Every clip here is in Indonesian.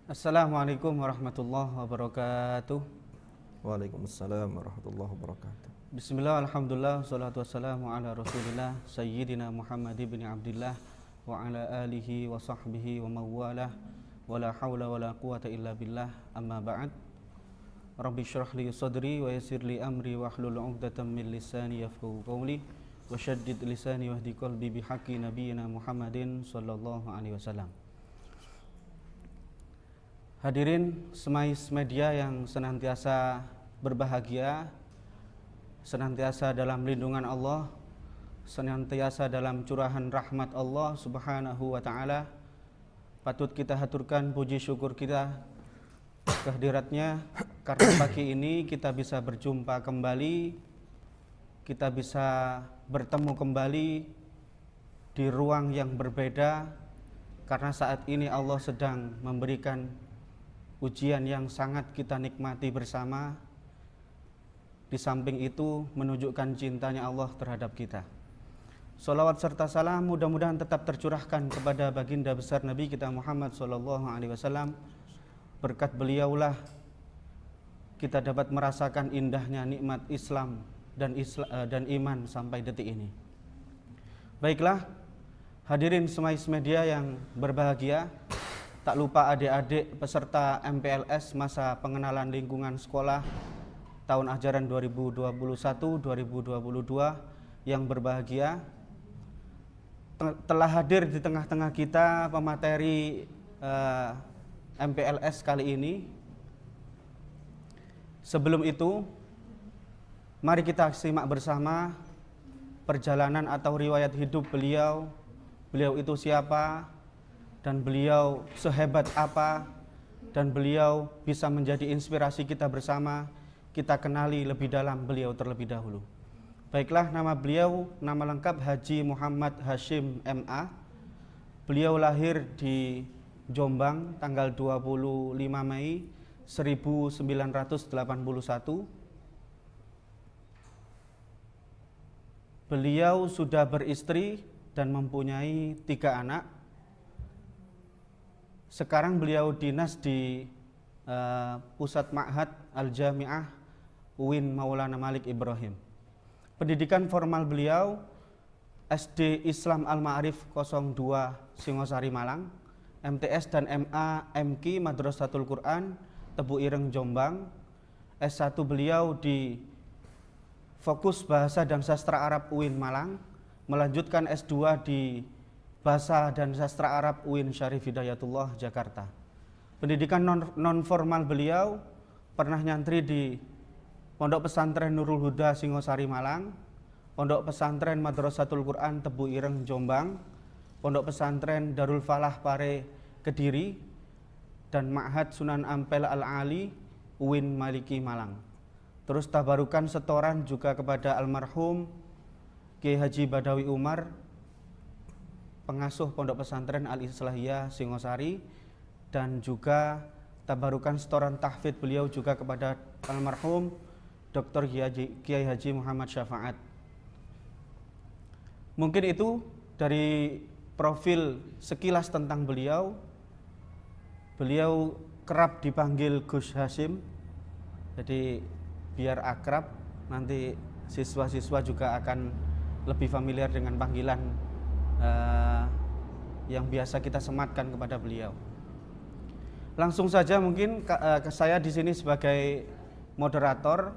Assalamualaikum warahmatullahi wabarakatuh. Waalaikumsalam warahmatullahi wabarakatuh. Bismillah, alhamdulillah, salatu wassalamu ala rasulillah Sayyidina Muhammad ibn Abdillah wa ala alihi wa sahbihi wa mawalah wa la hawla wa la quwata illa billah, amma ba'd. Rabbi syrah li sadri wa yassir li amri wa hlul 'uqdatam min lisani yafqahu qawli wa syaddid lisani wahdi qalbi bihaqqi nabiyyina Muhammadin sallallahu alaihi wasallam. Hadirin semais media yang senantiasa berbahagia, senantiasa dalam lindungan Allah, senantiasa dalam curahan rahmat Allah Subhanahu wa ta'ala. Patut kita haturkan puji syukur kita kehadiratnya, karena pagi ini kita bisa berjumpa kembali, kita bisa bertemu kembali di ruang yang berbeda, karena saat ini Allah sedang memberikan ujian yang sangat kita nikmati bersama. Di samping itu menunjukkan cintanya Allah terhadap kita. Salawat serta salam mudah-mudahan tetap tercurahkan kepada baginda besar Nabi kita Muhammad SAW. Berkat beliaulah kita dapat merasakan indahnya nikmat Islam dan iman sampai detik ini. Baiklah, hadirin semais media yang berbahagia, tak lupa adik-adik peserta MPLS masa pengenalan lingkungan sekolah tahun ajaran 2021-2022 yang berbahagia. Telah hadir di tengah-tengah kita pemateri MPLS kali ini. Sebelum itu, mari kita simak bersama perjalanan atau riwayat hidup beliau. Beliau itu siapa? Dan beliau sehebat apa, dan beliau bisa menjadi inspirasi kita bersama. Kita kenali lebih dalam beliau terlebih dahulu. Baiklah, nama beliau, nama lengkap Haji Muhammad Hashim MA. Beliau lahir di Jombang tanggal 25 Mei 1981. Beliau sudah beristri dan mempunyai 3 anak. Sekarang beliau dinas di Pusat Ma'had Al-Jami'ah UIN Maulana Malik Ibrahim. Pendidikan formal beliau SD Islam Al-Ma'arif 02 Singosari Malang, MTS dan MA MQ Madrasatul Quran Tebu Ireng Jombang. S1 beliau di Fokus Bahasa dan Sastra Arab UIN Malang, melanjutkan S2 di Bahasa dan Sastra Arab UIN Syarif Hidayatullah Jakarta. Pendidikan non formal beliau pernah nyantri di Pondok Pesantren Nurul Huda Singosari Malang, Pondok Pesantren Madrasatul Quran Tebu Ireng Jombang, Pondok Pesantren Darul Falah Pare Kediri, dan Ma'had Sunan Ampel Al-Ali UIN Maliki Malang. Terus tabarukan setoran juga kepada almarhum Kiai Haji Badawi Umar, pengasuh Pondok Pesantren Al-Islahiyah Singosari, dan juga tabarukan setoran tahfidz beliau juga kepada almarhum Dr. Kiai Haji Muhammad Syafaat. Mungkin itu dari profil sekilas tentang beliau. Beliau kerap dipanggil Gus Hashim, jadi biar akrab, nanti siswa-siswa juga akan lebih familiar dengan panggilan yang biasa kita sematkan kepada beliau. Langsung saja mungkin saya di sini sebagai moderator,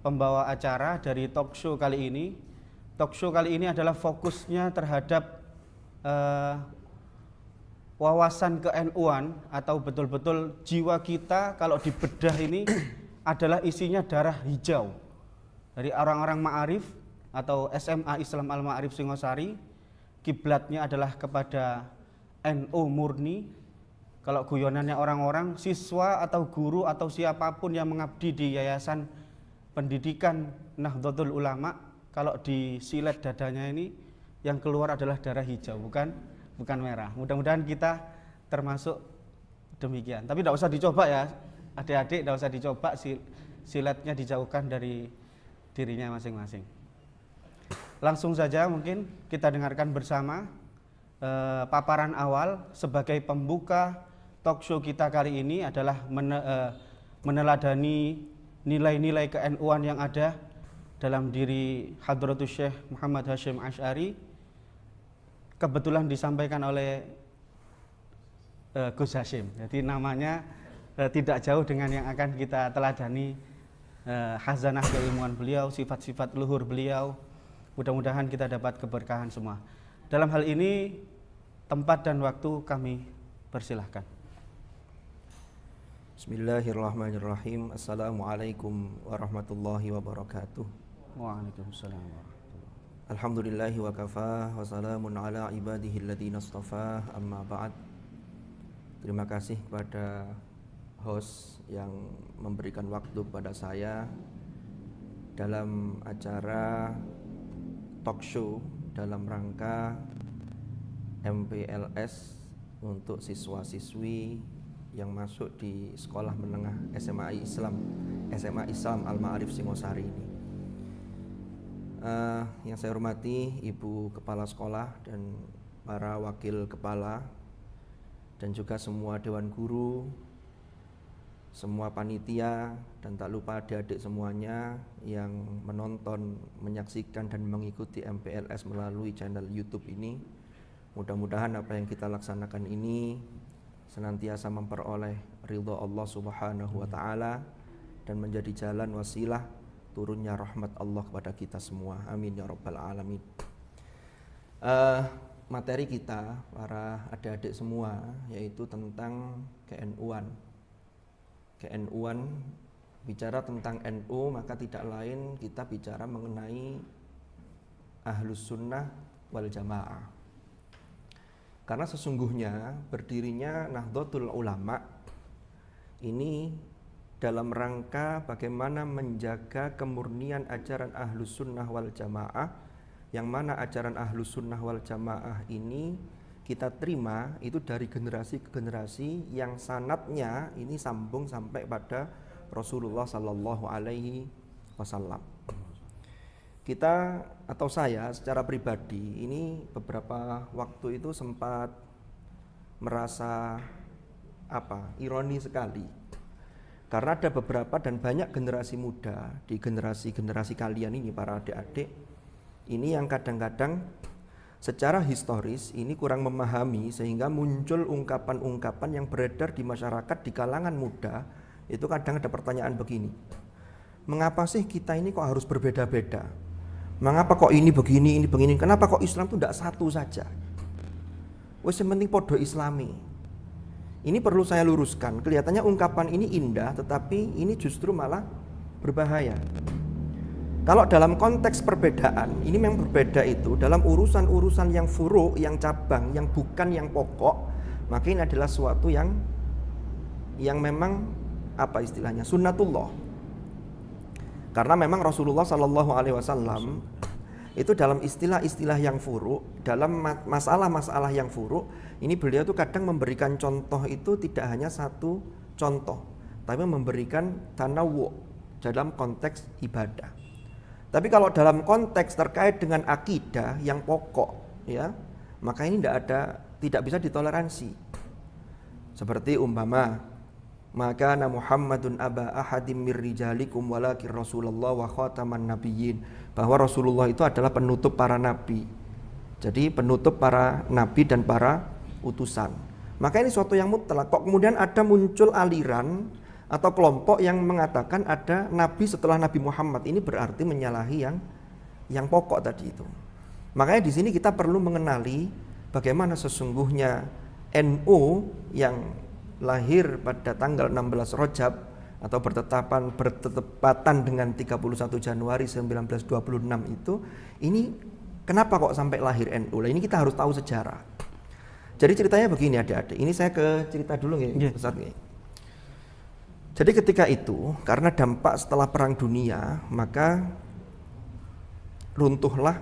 pembawa acara dari talk show kali ini. Talk show kali ini adalah fokusnya terhadap wawasan ke-NU-an atau betul-betul jiwa kita kalau dibedah ini adalah isinya darah hijau dari orang-orang Ma'arif atau SMA Islam Al-Ma'arif Singosari. Kiblatnya adalah kepada NU murni. Kalau guyonannya orang-orang, siswa atau guru atau siapapun yang mengabdi di Yayasan Pendidikan Nahdlatul Ulama, kalau disilet dadanya ini yang keluar adalah darah hijau, bukan merah. Mudah-mudahan kita termasuk demikian. Tapi tidak usah dicoba ya, adik-adik, tidak usah dicoba, siletnya dijauhkan dari dirinya masing-masing. Langsung saja mungkin kita dengarkan bersama paparan awal sebagai pembuka talk show kita kali ini adalah meneladani nilai-nilai ke-NU-an yang ada dalam diri Hadratus Syekh Muhammad Hasyim Asy'ari. Kebetulan disampaikan oleh Gus Hasyim. Jadi namanya tidak jauh dengan yang akan kita teladani, khazanah keilmuan beliau, sifat-sifat luhur beliau. Mudah-mudahan kita dapat keberkahan semua. Dalam hal ini tempat dan waktu kami persilahkan. Bismillahirrahmanirrahim. Assalamualaikum warahmatullahi wabarakatuh. Waalaikumsalam warahmatullahi. Alhamdulillahi wa kafah wa salamun ala ibadihi alladhina astafah, amma ba'd. Terima kasih kepada host yang memberikan waktu kepada saya dalam acara talk show dalam rangka MPLS untuk siswa-siswi yang masuk di sekolah menengah SMA Islam Al-Ma'arif Singosari ini. Yang saya hormati Ibu Kepala Sekolah dan para wakil kepala dan juga semua dewan guru, semua panitia, dan tak lupa adik-adik semuanya yang menonton, menyaksikan dan mengikuti MPLS melalui channel YouTube ini. Mudah-mudahan apa yang kita laksanakan ini senantiasa memperoleh ridha Allah Subhanahu wa taala dan menjadi jalan wasilah turunnya rahmat Allah kepada kita semua. Amin ya rabbal alamin. Materi kita para adik-adik semua yaitu tentang ke-NU-an. Ke-NU-an, bicara tentang NU maka tidak lain kita bicara mengenai Ahlus Sunnah wal Jamaah. Karena sesungguhnya berdirinya Nahdlatul Ulama ini dalam rangka bagaimana menjaga kemurnian ajaran Ahlus Sunnah wal Jamaah, yang mana ajaran Ahlus Sunnah wal Jamaah ini kita terima itu dari generasi ke generasi yang sanadnya ini sambung sampai pada Rasulullah Sallallahu Alaihi Wasallam. Kita atau saya secara pribadi ini beberapa waktu itu sempat merasa ironi sekali, karena ada beberapa dan banyak generasi muda di generasi kalian ini, para adik-adik ini yang kadang-kadang secara historis ini kurang memahami, sehingga muncul ungkapan-ungkapan yang beredar di masyarakat di kalangan muda. Itu kadang ada pertanyaan begini, mengapa sih kita ini kok harus berbeda-beda? Mengapa kok ini begini, ini begini? Kenapa kok Islam itu tidak satu saja? Wes yang penting podo Islami. Ini perlu saya luruskan. Kelihatannya ungkapan ini indah, tetapi ini justru malah berbahaya. Kalau dalam konteks perbedaan, ini memang berbeda itu dalam urusan-urusan yang furu', yang cabang, yang bukan yang pokok, maka ini adalah suatu yang memang istilahnya sunnatullah. Karena memang Rasulullah Sallallahu Alaihi Wasallam itu dalam istilah-istilah yang furu', dalam masalah-masalah yang furu', ini beliau tuh kadang memberikan contoh itu tidak hanya satu contoh, tapi memberikan tanawu dalam konteks ibadah. Tapi kalau dalam konteks terkait dengan akidah yang pokok, ya, maka ini tidak bisa ditoleransi. Seperti umpama, maka Muhammadun aba ahadim mir rijalikum walakin Rasulullah wa khataman nabiyyin, bahwa Rasulullah itu adalah penutup para nabi. Jadi penutup para nabi dan para utusan. Maka ini suatu yang mutlak. Kok kemudian ada muncul aliran atau kelompok yang mengatakan ada nabi setelah Nabi Muhammad, ini berarti menyalahi yang pokok tadi itu. Makanya di sini kita perlu mengenali bagaimana sesungguhnya NU yang lahir pada tanggal 16 Rajab atau bertepatan dengan 31 Januari 1926 itu, ini kenapa kok sampai lahir NU? Ini kita harus tahu sejarah. Jadi ceritanya begini adik-adik. Ini saya ke cerita dulu ya, Ustaz. Jadi ketika itu karena dampak setelah Perang Dunia, maka runtuhlah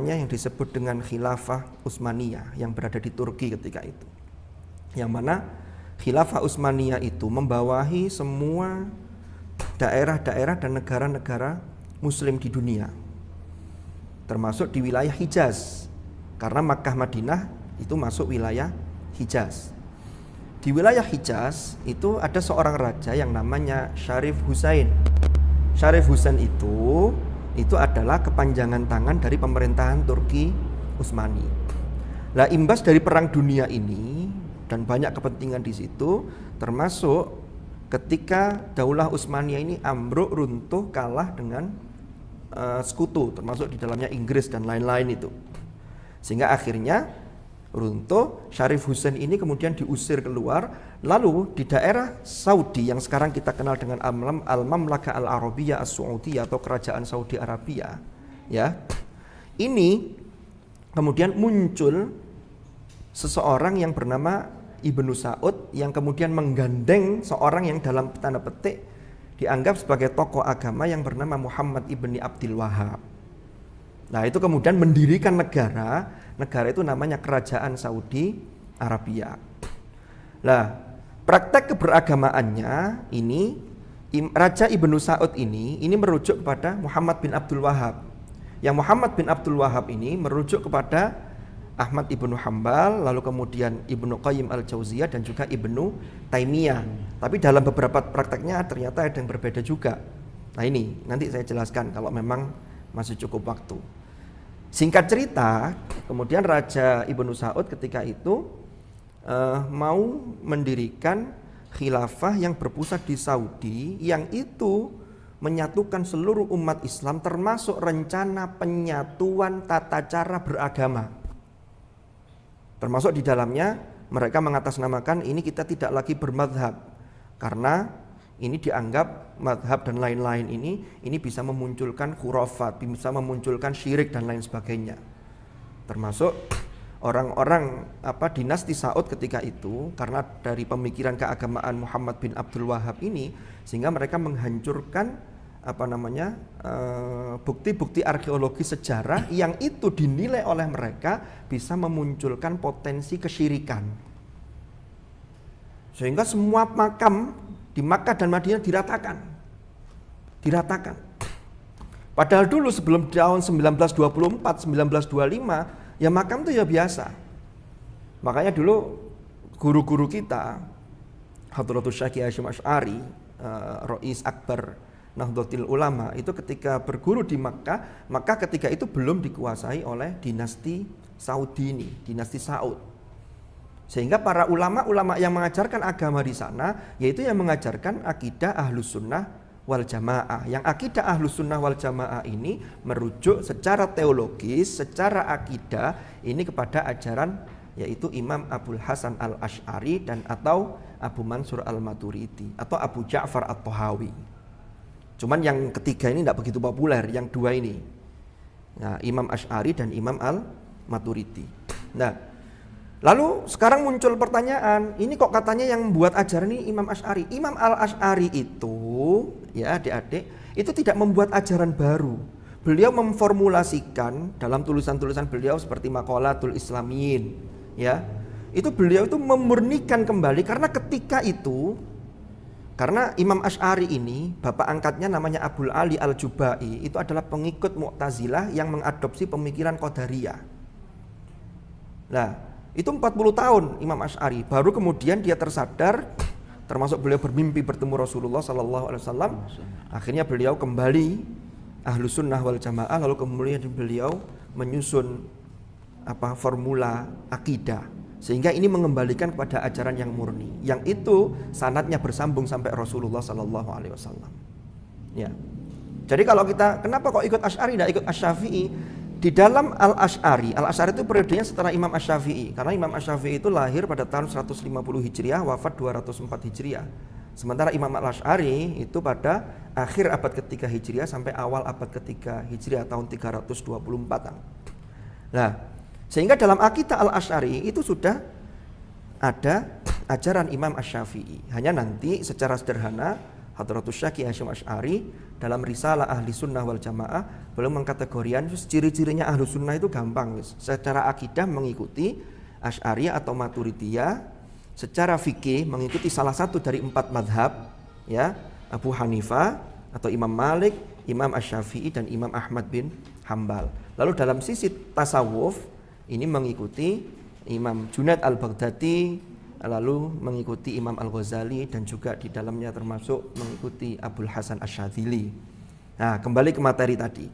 yang disebut dengan Khilafah Utsmaniyah yang berada di Turki ketika itu. Yang mana Khilafah Utsmaniyah itu membawahi semua daerah-daerah dan negara-negara muslim di dunia, termasuk di wilayah Hijaz, karena Makkah Madinah itu masuk wilayah Hijaz. Di wilayah Hijaz itu ada seorang raja yang namanya Syarif Husain. Syarif Husain itu adalah kepanjangan tangan dari pemerintahan Turki Utsmani. Nah, imbas dari perang dunia ini dan banyak kepentingan di situ, termasuk ketika Daulah Utsmaniyah ini ambruk, runtuh, kalah dengan sekutu, termasuk di dalamnya Inggris dan lain-lain itu. Sehingga akhirnya runtuh, Syarif Husain ini kemudian diusir keluar, lalu di daerah Saudi yang sekarang kita kenal dengan Al-Mamlakah Al-Arabiyah As-Saudiyah atau Kerajaan Saudi Arabia, ya. Ini kemudian muncul seseorang yang bernama Ibnu Saud yang kemudian menggandeng seorang yang dalam tanda petik dianggap sebagai tokoh agama yang bernama Muhammad ibni Abdul Wahab. Nah, itu kemudian mendirikan negara itu namanya Kerajaan Saudi Arabia. Nah, praktek keberagamaannya ini Raja Ibnu Saud ini merujuk kepada Muhammad bin Abdul Wahab. Yang Muhammad bin Abdul Wahab ini merujuk kepada Ahmad ibnu Hambal, lalu kemudian Ibnu Qayyim al-Jauziyah dan juga Ibnu Taimiyah. Tapi dalam beberapa prakteknya ternyata ada yang berbeda juga. Nah, ini nanti saya jelaskan kalau memang masih cukup waktu. Singkat cerita, kemudian Raja Ibnu Saud ketika itu mau mendirikan khilafah yang berpusat di Saudi, yang itu menyatukan seluruh umat Islam termasuk rencana penyatuan tata cara beragama. Termasuk di dalamnya mereka mengatasnamakan ini kita tidak lagi bermadhab, karena ini dianggap madhab dan lain-lain ini bisa memunculkan khurafat, bisa memunculkan syirik dan lain sebagainya. Termasuk orang-orang dinasti Saud ketika itu, karena dari pemikiran keagamaan Muhammad bin Abdul Wahab ini, sehingga mereka menghancurkan bukti-bukti arkeologi sejarah yang itu dinilai oleh mereka bisa memunculkan potensi kesyirikan. Sehingga semua makam di Makkah dan Madinah diratakan. Padahal dulu sebelum tahun 1924, 1925, ya makam itu ya biasa. Makanya dulu guru-guru kita, Hadratus Syekh Hasyim Asy'ari, Rais Akbar Nahdlatul Ulama, itu ketika berguru di Makkah, maka ketika itu belum dikuasai oleh dinasti Saudi ini, dinasti Saud. Sehingga para ulama-ulama yang mengajarkan agama di sana, yaitu yang mengajarkan akidah Ahlus Sunnah wal Jamaah. Yang akidah Ahlus Sunnah wal Jamaah ini merujuk secara teologis, secara akidah ini kepada ajaran yaitu Imam Abul Hasan al-Asy'ari dan atau Abu Mansur al-Maturidi atau Abu Ja'far at-Tahawi. Cuman yang ketiga ini tidak begitu populer, yang dua ini. Nah, Imam Asy'ari dan Imam al-Maturidi. Nah, lalu sekarang muncul pertanyaan, ini kok katanya yang membuat ajaran ini Imam Asy'ari. Imam al-Asy'ari itu, ya adik-adik, itu tidak membuat ajaran baru. Beliau memformulasikan dalam tulisan-tulisan beliau seperti Maqalatul Islamiyin, ya. Itu beliau itu memurnikan kembali karena ketika itu, karena Imam Asy'ari ini, bapak angkatnya namanya Abul Ali al-Jubai, itu adalah pengikut Mu'tazilah yang mengadopsi pemikiran Qadariyah. Nah, itu 40 tahun Imam Asy'ari, baru kemudian dia tersadar, termasuk beliau bermimpi bertemu Rasulullah SAW. Akhirnya beliau kembali Ahlus Sunnah wal Jamaah, lalu kemudian beliau menyusun formula akidah. Sehingga ini mengembalikan kepada ajaran yang murni, yang itu sanadnya bersambung sampai Rasulullah SAW. Ya. Jadi kalau kita, kenapa kok ikut Asy'ari, tidak ikut Asy-Syafi'i? Di dalam Al-Asy'ari itu periodenya setelah Imam Asy-Syafi'i, karena Imam Asy-Syafi'i itu lahir pada tahun 150 Hijriah, wafat 204 Hijriah. Sementara Imam Al-Asy'ari itu pada akhir abad ketiga Hijriah sampai awal abad ketiga Hijriah, tahun 324. Nah, sehingga dalam akidah Al-Asy'ari itu sudah ada ajaran Imam Asy-Syafi'i. Hanya nanti secara sederhana Hadratus Syekh Hasyim Asy'ari dalam risalah Ahli Sunnah wal Jamaah belum mengkategorikan ciri-cirinya Ahlu Sunnah itu gampang. Secara akidah mengikuti Asy'ariyah atau Maturidiyah, secara fikih mengikuti salah satu dari 4 madhab, ya, Abu Hanifah atau Imam Malik, Imam Asy-Syafi'i dan Imam Ahmad bin Hambal. Lalu dalam sisi tasawuf ini mengikuti Imam Junaid al-Baghdadi, lalu mengikuti Imam Al-Ghazali dan juga di dalamnya termasuk mengikuti Abul Hasan Asy-Syadzili. Nah, kembali ke materi tadi.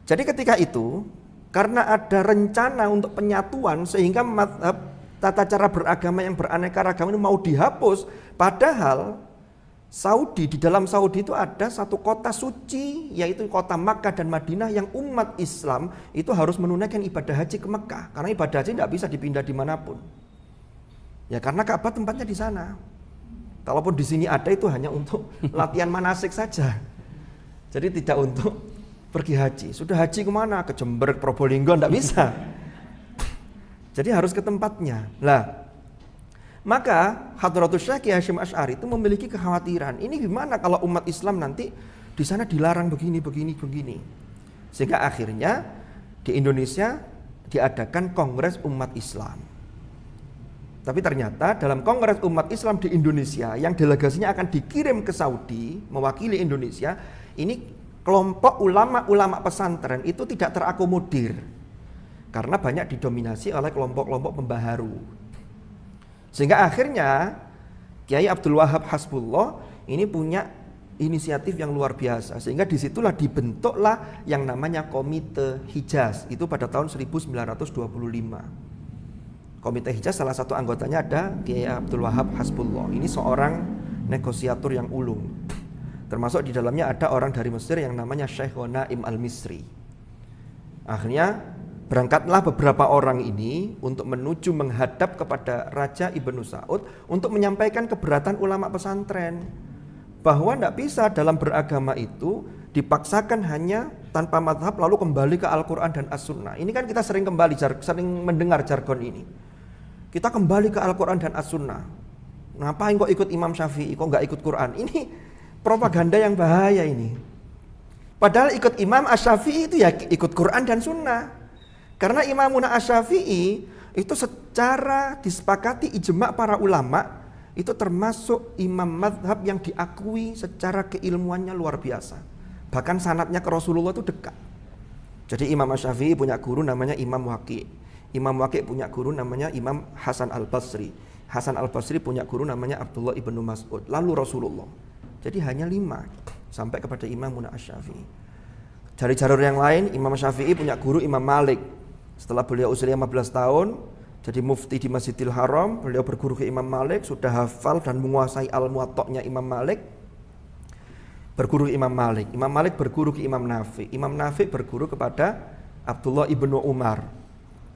Jadi ketika itu karena ada rencana untuk penyatuan sehingga mazhab tata cara beragama yang beraneka ragam ini mau dihapus, padahal Saudi, di dalam Saudi itu ada satu kota suci, yaitu kota Makkah dan Madinah, yang umat Islam itu harus menunaikan ibadah haji ke Makkah, karena ibadah haji tidak bisa dipindah dimanapun. Ya karena Ka'bah tempatnya di sana. Kalaupun di sini ada itu hanya untuk latihan manasik saja. Jadi tidak untuk pergi haji. Sudah haji kemana? Ke Jember, ke Probolinggo, tidak bisa. Jadi harus ke tempatnya. Lah, maka Hadratus Syekh Kiai Hasyim Asy'ari itu memiliki kekhawatiran. Ini gimana kalau umat Islam nanti di sana dilarang begini. Sehingga akhirnya di Indonesia diadakan Kongres Umat Islam. Tapi ternyata dalam Kongres Umat Islam di Indonesia yang delegasinya akan dikirim ke Saudi mewakili Indonesia, ini kelompok ulama-ulama pesantren itu tidak terakomodir karena banyak didominasi oleh kelompok-kelompok pembaharu. Sehingga akhirnya Kiai Abdul Wahab Hasbullah ini punya inisiatif yang luar biasa. Sehingga disitulah dibentuklah yang namanya Komite Hijaz. Itu pada tahun 1925. Komite Hijaz salah satu anggotanya ada Kiai Abdul Wahab Hasbullah. Ini seorang negosiator yang ulung. Termasuk di dalamnya ada orang dari Mesir yang namanya Syekh Naim Al-Misri. Akhirnya berangkatlah beberapa orang ini untuk menuju menghadap kepada Raja Ibnu Saud untuk menyampaikan keberatan ulama pesantren. Bahwa tidak bisa dalam beragama itu dipaksakan hanya tanpa mazhab lalu kembali ke Al-Quran dan As-Sunnah. Ini kan kita sering mendengar jargon ini. Kita kembali ke Al-Quran dan As-Sunnah. Ngapain kok ikut Imam Syafi'i, kok nggak ikut Quran? Ini propaganda yang bahaya ini. Padahal ikut Imam Asy-Syafi'i itu ya ikut Quran dan Sunnah. Karena Imamuna Asy-Syafi'i itu secara disepakati ijma' para ulama itu termasuk imam mazhab yang diakui secara keilmuannya luar biasa. Bahkan sanadnya ke Rasulullah itu dekat. Jadi Imam Asy-Syafi'i punya guru namanya Imam Waqi'. Imam Waqi' punya guru namanya Imam Hasan Al-Basri. Hasan Al-Basri punya guru namanya Abdullah ibnu Mas'ud. Lalu Rasulullah. Jadi hanya 5 sampai kepada Imamuna Asy-Syafi'i. Dari jalur yang lain Imam Syafi'i punya guru Imam Malik. Setelah beliau usia 15 tahun jadi mufti di Masjidil Haram, beliau berguru ke Imam Malik, sudah hafal dan menguasai Al-Muwatta'nya Imam Malik. Berguru ke Imam Malik. Imam Malik berguru ke Imam Nafi'. Imam Nafi' berguru kepada Abdullah ibnu Umar.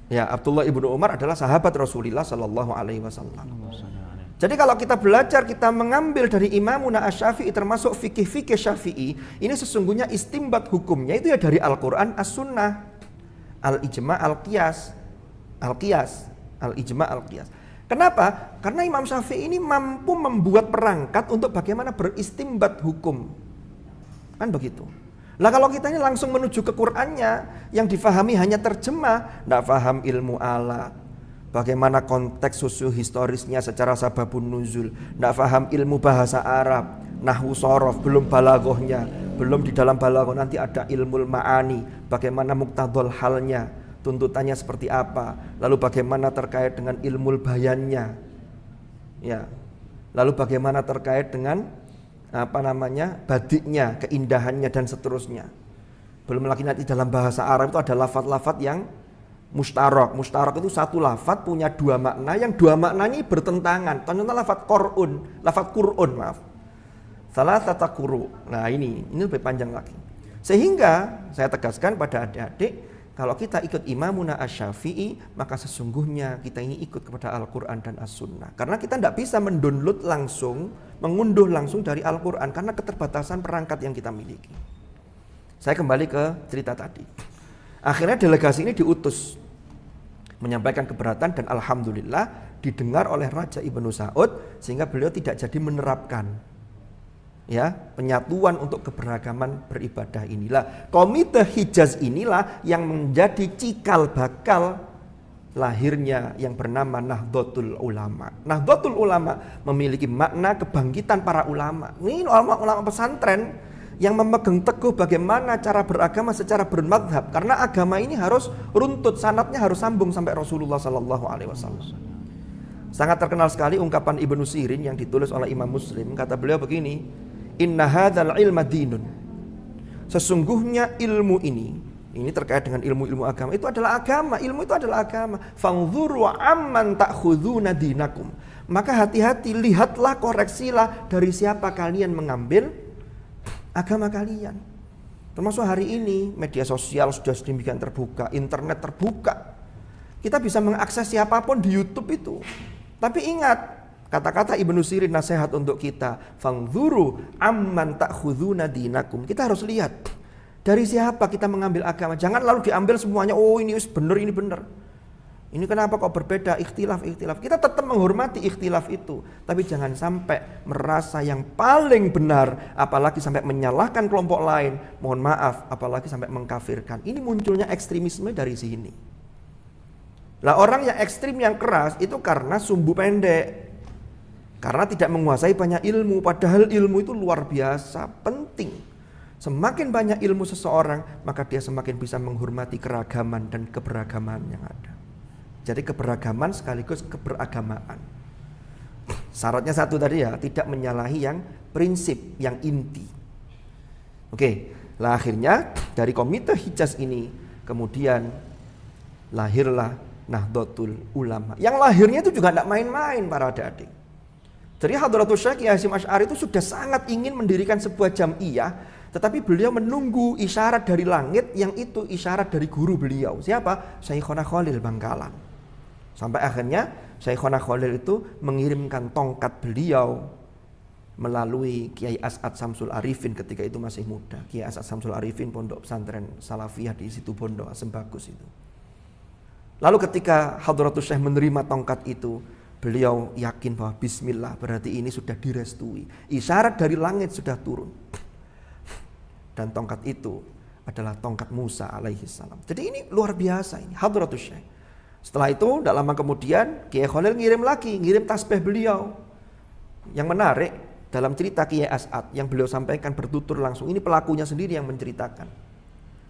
Ya, Abdullah ibnu Umar adalah sahabat Rasulullah sallallahu alaihi wasallam. Jadi kalau kita belajar, kita mengambil dari Imamuna Asy-Syafi'i termasuk fikih-fikih Syafi'i, ini sesungguhnya istimbat hukumnya itu ya dari Al-Qur'an, As-Sunnah. Al-Ijma' Al-Qiyas. Al-Qiyas, Al-Ijma' Al-Qiyas. Kenapa? Karena Imam Syafi'i ini mampu membuat perangkat untuk bagaimana beristimbat hukum. Kan begitu. Lah kalau kita ini langsung menuju ke Qur'annya, yang difahami hanya terjemah, tidak paham ilmu alat. Bagaimana konteks sosio-historisnya secara sababun nuzul, tidak paham ilmu bahasa Arab, nahwu sorof, belum balaghahnya, belum di dalam balaghah nanti ada ilmu ma'ani, bagaimana muktadol halnya, tuntutannya seperti apa, lalu bagaimana terkait dengan ilmu bayannya, ya, lalu bagaimana terkait dengan badiknya, keindahannya dan seterusnya. Belum lagi nanti dalam bahasa Arab itu ada lafaz-lafaz yang mustarak. Mustarak itu satu lafaz punya 2 makna, yang 2 maknanya bertentangan. Contohnya lafaz Qur'un, maaf. Salah tata kuru. Nah ini lebih panjang lagi. Sehingga saya tegaskan pada adik-adik, kalau kita ikut Imamuna Asy-Syafi'i, maka sesungguhnya kita ini ikut kepada Al-Quran dan As-Sunnah. Karena kita tidak bisa mendownload langsung, mengunduh langsung dari Al-Quran, karena keterbatasan perangkat yang kita miliki. Saya kembali ke cerita tadi. Akhirnya delegasi ini diutus menyampaikan keberatan dan alhamdulillah didengar oleh Raja Ibnu Saud, sehingga beliau tidak jadi menerapkan penyatuan untuk keberagaman beribadah. Inilah Komite Hijaz, inilah yang menjadi cikal bakal lahirnya yang bernama Nahdlatul Ulama. Nahdlatul Ulama memiliki makna kebangkitan para ulama. Ini ulama-ulama pesantren yang memegang teguh bagaimana cara beragama secara bermadhab, karena agama ini harus runtut, sanadnya harus sambung sampai Rasulullah sallallahu alaihi wasallam. Sangat terkenal sekali ungkapan Ibnu Sirin yang ditulis oleh Imam Muslim. Kata beliau begini, inna hadzal ilma dinun. Sesungguhnya ilmu ini terkait dengan ilmu-ilmu agama, itu adalah agama. Ilmu itu adalah agama. Fanzuru amman ta'khuduna dinakum. Maka hati-hati, lihatlah, koreksilah dari siapa kalian mengambil agama kalian. Termasuk hari ini media sosial sudah sedemikian terbuka, internet terbuka. Kita bisa mengakses siapapun di YouTube itu. Tapi ingat, kata-kata Ibnu Sirin nasihat untuk kita, fanzuru amman ta'khuduna dinakum. Kita harus lihat dari siapa kita mengambil agama. Jangan lalu diambil semuanya, oh ini benar, ini benar. Ini kenapa kok berbeda, ikhtilaf. Kita tetap menghormati ikhtilaf itu, tapi jangan sampai merasa yang paling benar, apalagi sampai menyalahkan kelompok lain. Mohon maaf, apalagi sampai mengkafirkan. Ini munculnya ekstremisme dari sini. Lah orang yang ekstrim, yang keras itu karena sumbu pendek, karena tidak menguasai banyak ilmu. Padahal ilmu itu luar biasa penting. Semakin banyak ilmu seseorang, maka dia semakin bisa menghormati keragaman dan keberagaman yang ada. Jadi keberagaman sekaligus keberagamaan. Syaratnya satu tadi ya, tidak menyalahi yang prinsip, yang inti. Oke, lah akhirnya dari Komite Hijaz ini kemudian lahirlah Nahdlatul Ulama. Yang lahirnya itu juga tidak main-main para adik-adik. Jadi Hadratus Syekh Kiai Hasyim Asy'ari itu sudah sangat ingin mendirikan sebuah jamiah, tetapi beliau menunggu isyarat dari langit, yang itu isyarat dari guru beliau. Siapa? Syekhona Khalil Bangkalan. Sampai akhirnya Syekhona Khalil itu mengirimkan tongkat beliau melalui Kiai As'ad Samsul Arifin ketika itu masih muda. Kiai As'ad Samsul Arifin pondok pesantren Salafiyah di situ Bondo, Sembagus itu. Lalu ketika Hadratus Syekh menerima tongkat itu, beliau yakin bahwa bismillah, berarti ini sudah direstui. Isyarat dari langit sudah turun. Dan tongkat itu adalah tongkat Musa alaihi salam. Jadi ini luar biasa ini Hadratus Syekh. Setelah itu, tidak lama kemudian Kiai Khalil ngirim tasbih beliau. Yang menarik dalam cerita Kiai As'ad yang beliau sampaikan bertutur langsung, ini pelakunya sendiri yang menceritakan.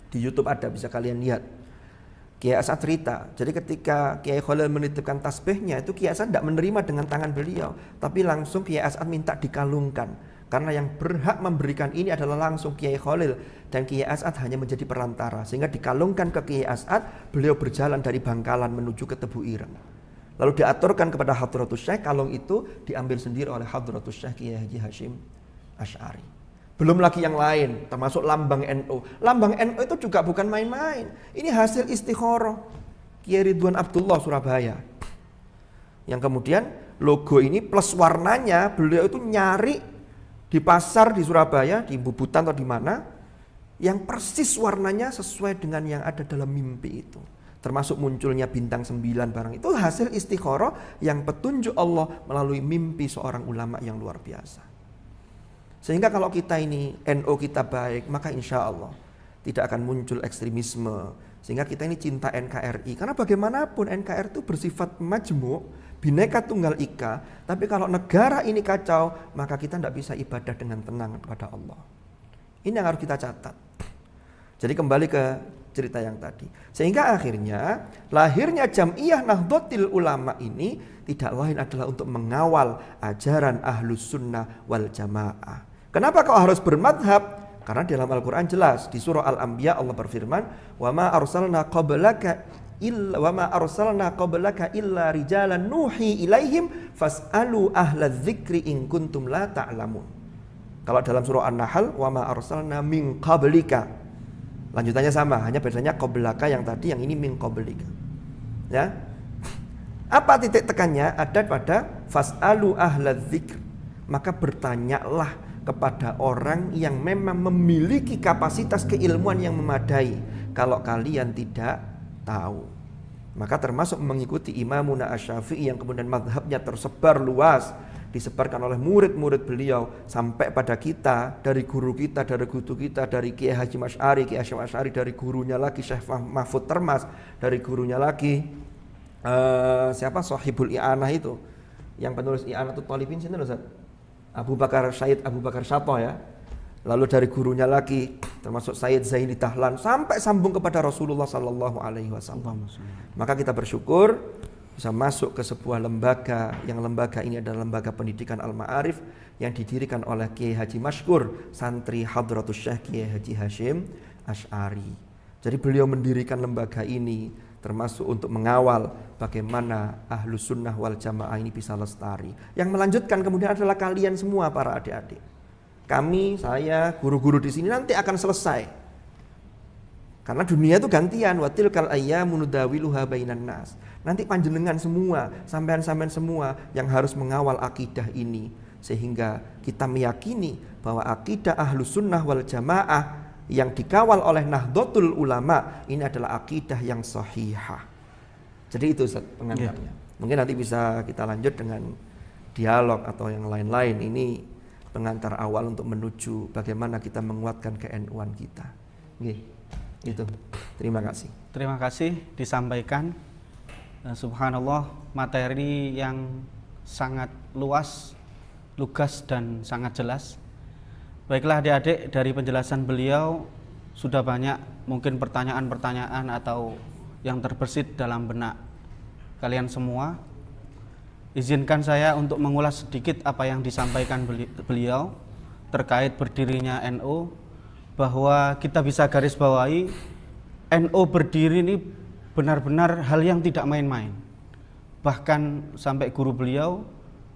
Di YouTube ada, bisa kalian lihat. Kiai As'ad cerita, jadi ketika Kiai Khalil menitipkan tasbihnya, itu Kiai As'ad tidak menerima dengan tangan beliau, tapi langsung Kiai As'ad minta dikalungkan, karena yang berhak memberikan ini adalah langsung Kiai Khalil, dan Kiai As'ad hanya menjadi perantara, sehingga dikalungkan ke Kiai As'ad. Beliau berjalan dari Bangkalan menuju ke Tebu Ireng, lalu diaturkan kepada Hadratus Syekh. Kalung itu diambil sendiri oleh Hadratus Syekh Kiai Haji Hasyim Asy'ari. Belum lagi yang lain, termasuk lambang NU. Lambang NU itu juga bukan main-main. Ini hasil istikharah Kiai Ridwan Abdullah Surabaya. Yang kemudian logo ini plus warnanya beliau itu nyari di pasar di Surabaya, di Bubutan atau di mana, yang persis warnanya sesuai dengan yang ada dalam mimpi itu. Termasuk munculnya bintang 9 barang. Itu hasil istikharah yang petunjuk Allah melalui mimpi seorang ulama yang luar biasa. Sehingga kalau kita ini NU kita baik, maka insya Allah tidak akan muncul ekstremisme. Sehingga kita ini cinta NKRI. Karena bagaimanapun NKRI itu bersifat majmuk, bineka tunggal ika. Tapi kalau negara ini kacau, maka kita tidak bisa ibadah dengan tenang kepada Allah. Ini yang harus kita catat. Jadi kembali ke cerita yang tadi. Sehingga akhirnya lahirnya Jam'iyah Nahdlatul Ulama ini tidak lain adalah untuk mengawal ajaran Ahlus Sunnah wal Jamaah. Kenapa kau harus bermadhab? Karena dalam Al-Quran jelas, di surah Al-Anbiya Allah berfirman, wa ma arsalna qablaka illa rijalan nuhi ilaihim fas'alu ahla dzikri in kuntum la ta'lamun. Kalau dalam surah An-Nahl, wa ma arsalna min qablika, lanjutannya sama, hanya bedanya qablaka yang tadi, yang ini min qablika. Ya. Apa titik tekannya? Ada pada fas'alu ahla dzikr. Maka bertanyalah kepada orang yang memang memiliki kapasitas keilmuan yang memadai. Kalau kalian tidak tahu, maka termasuk mengikuti Imamuna Asy-Syafi'i yang kemudian mazhabnya tersebar luas, disebarkan oleh murid-murid beliau sampai pada kita, dari guru kita, dari Kiai Hasyim Asy'ari, Kiai Hasyim Asy'ari, dari gurunya lagi Syekh Mahfud Termas, dari gurunya lagi siapa, Shahibul I'anah itu, yang penulis I'anatul Thalibin sini loh, Ustaz. Syed Abu Bakar Syato ya. Lalu dari gurunya lagi termasuk Sayyid Zaini Dahlan sampai sambung kepada Rasulullah sallallahu alaihi wasallam. Maka kita bersyukur bisa masuk ke sebuah lembaga, yang lembaga ini adalah lembaga pendidikan Al-Ma'arif yang didirikan oleh Kiai Haji Masykur, santri Hadratus Syekh Kiai Haji Hashim Asy'ari. Jadi beliau mendirikan lembaga ini termasuk untuk mengawal bagaimana Ahlus Sunnah wal Jamaah ini bisa lestari. Yang melanjutkan kemudian adalah kalian semua para adik-adik. Kami, saya, guru-guru di sini nanti akan selesai. Karena dunia itu gantian, wa tilkal ayyamu nudawiluha bainan nas. Nanti panjenengan semua, sampean-sampean semua yang harus mengawal akidah ini sehingga kita meyakini bahwa akidah Ahlus Sunnah wal Jamaah yang dikawal oleh Nahdlatul Ulama ini adalah akidah yang sahihah. Jadi itu Ustaz pengantarnya. Mungkin nanti bisa kita lanjut dengan dialog atau yang lain-lain. Ini pengantar awal untuk menuju bagaimana kita menguatkan ke-NU-an kita. Itu. Terima kasih. Terima kasih disampaikan. Subhanallah, materi yang sangat luas, lugas dan sangat jelas. Baiklah adik-adik, dari penjelasan beliau sudah banyak mungkin pertanyaan-pertanyaan atau yang terbersit dalam benak kalian semua. Izinkan saya untuk mengulas sedikit apa yang disampaikan beliau terkait berdirinya NU, bahwa kita bisa garis bawahi NU berdiri ini benar-benar hal yang tidak main-main. Bahkan sampai guru beliau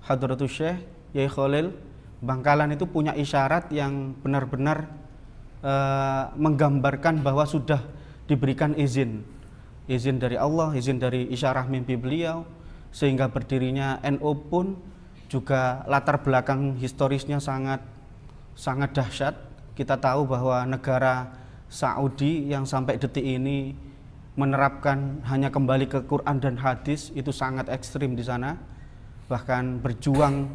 Hadratus Syekh Yai Khalil Bangkalan itu punya isyarat yang benar-benar menggambarkan bahwa sudah diberikan izin dari Allah, izin dari isyarah mimpi beliau, sehingga berdirinya NU pun juga latar belakang historisnya sangat dahsyat. Kita tahu bahwa negara Saudi yang sampai detik ini menerapkan hanya kembali ke Quran dan hadis itu sangat ekstrim di sana. Bahkan berjuang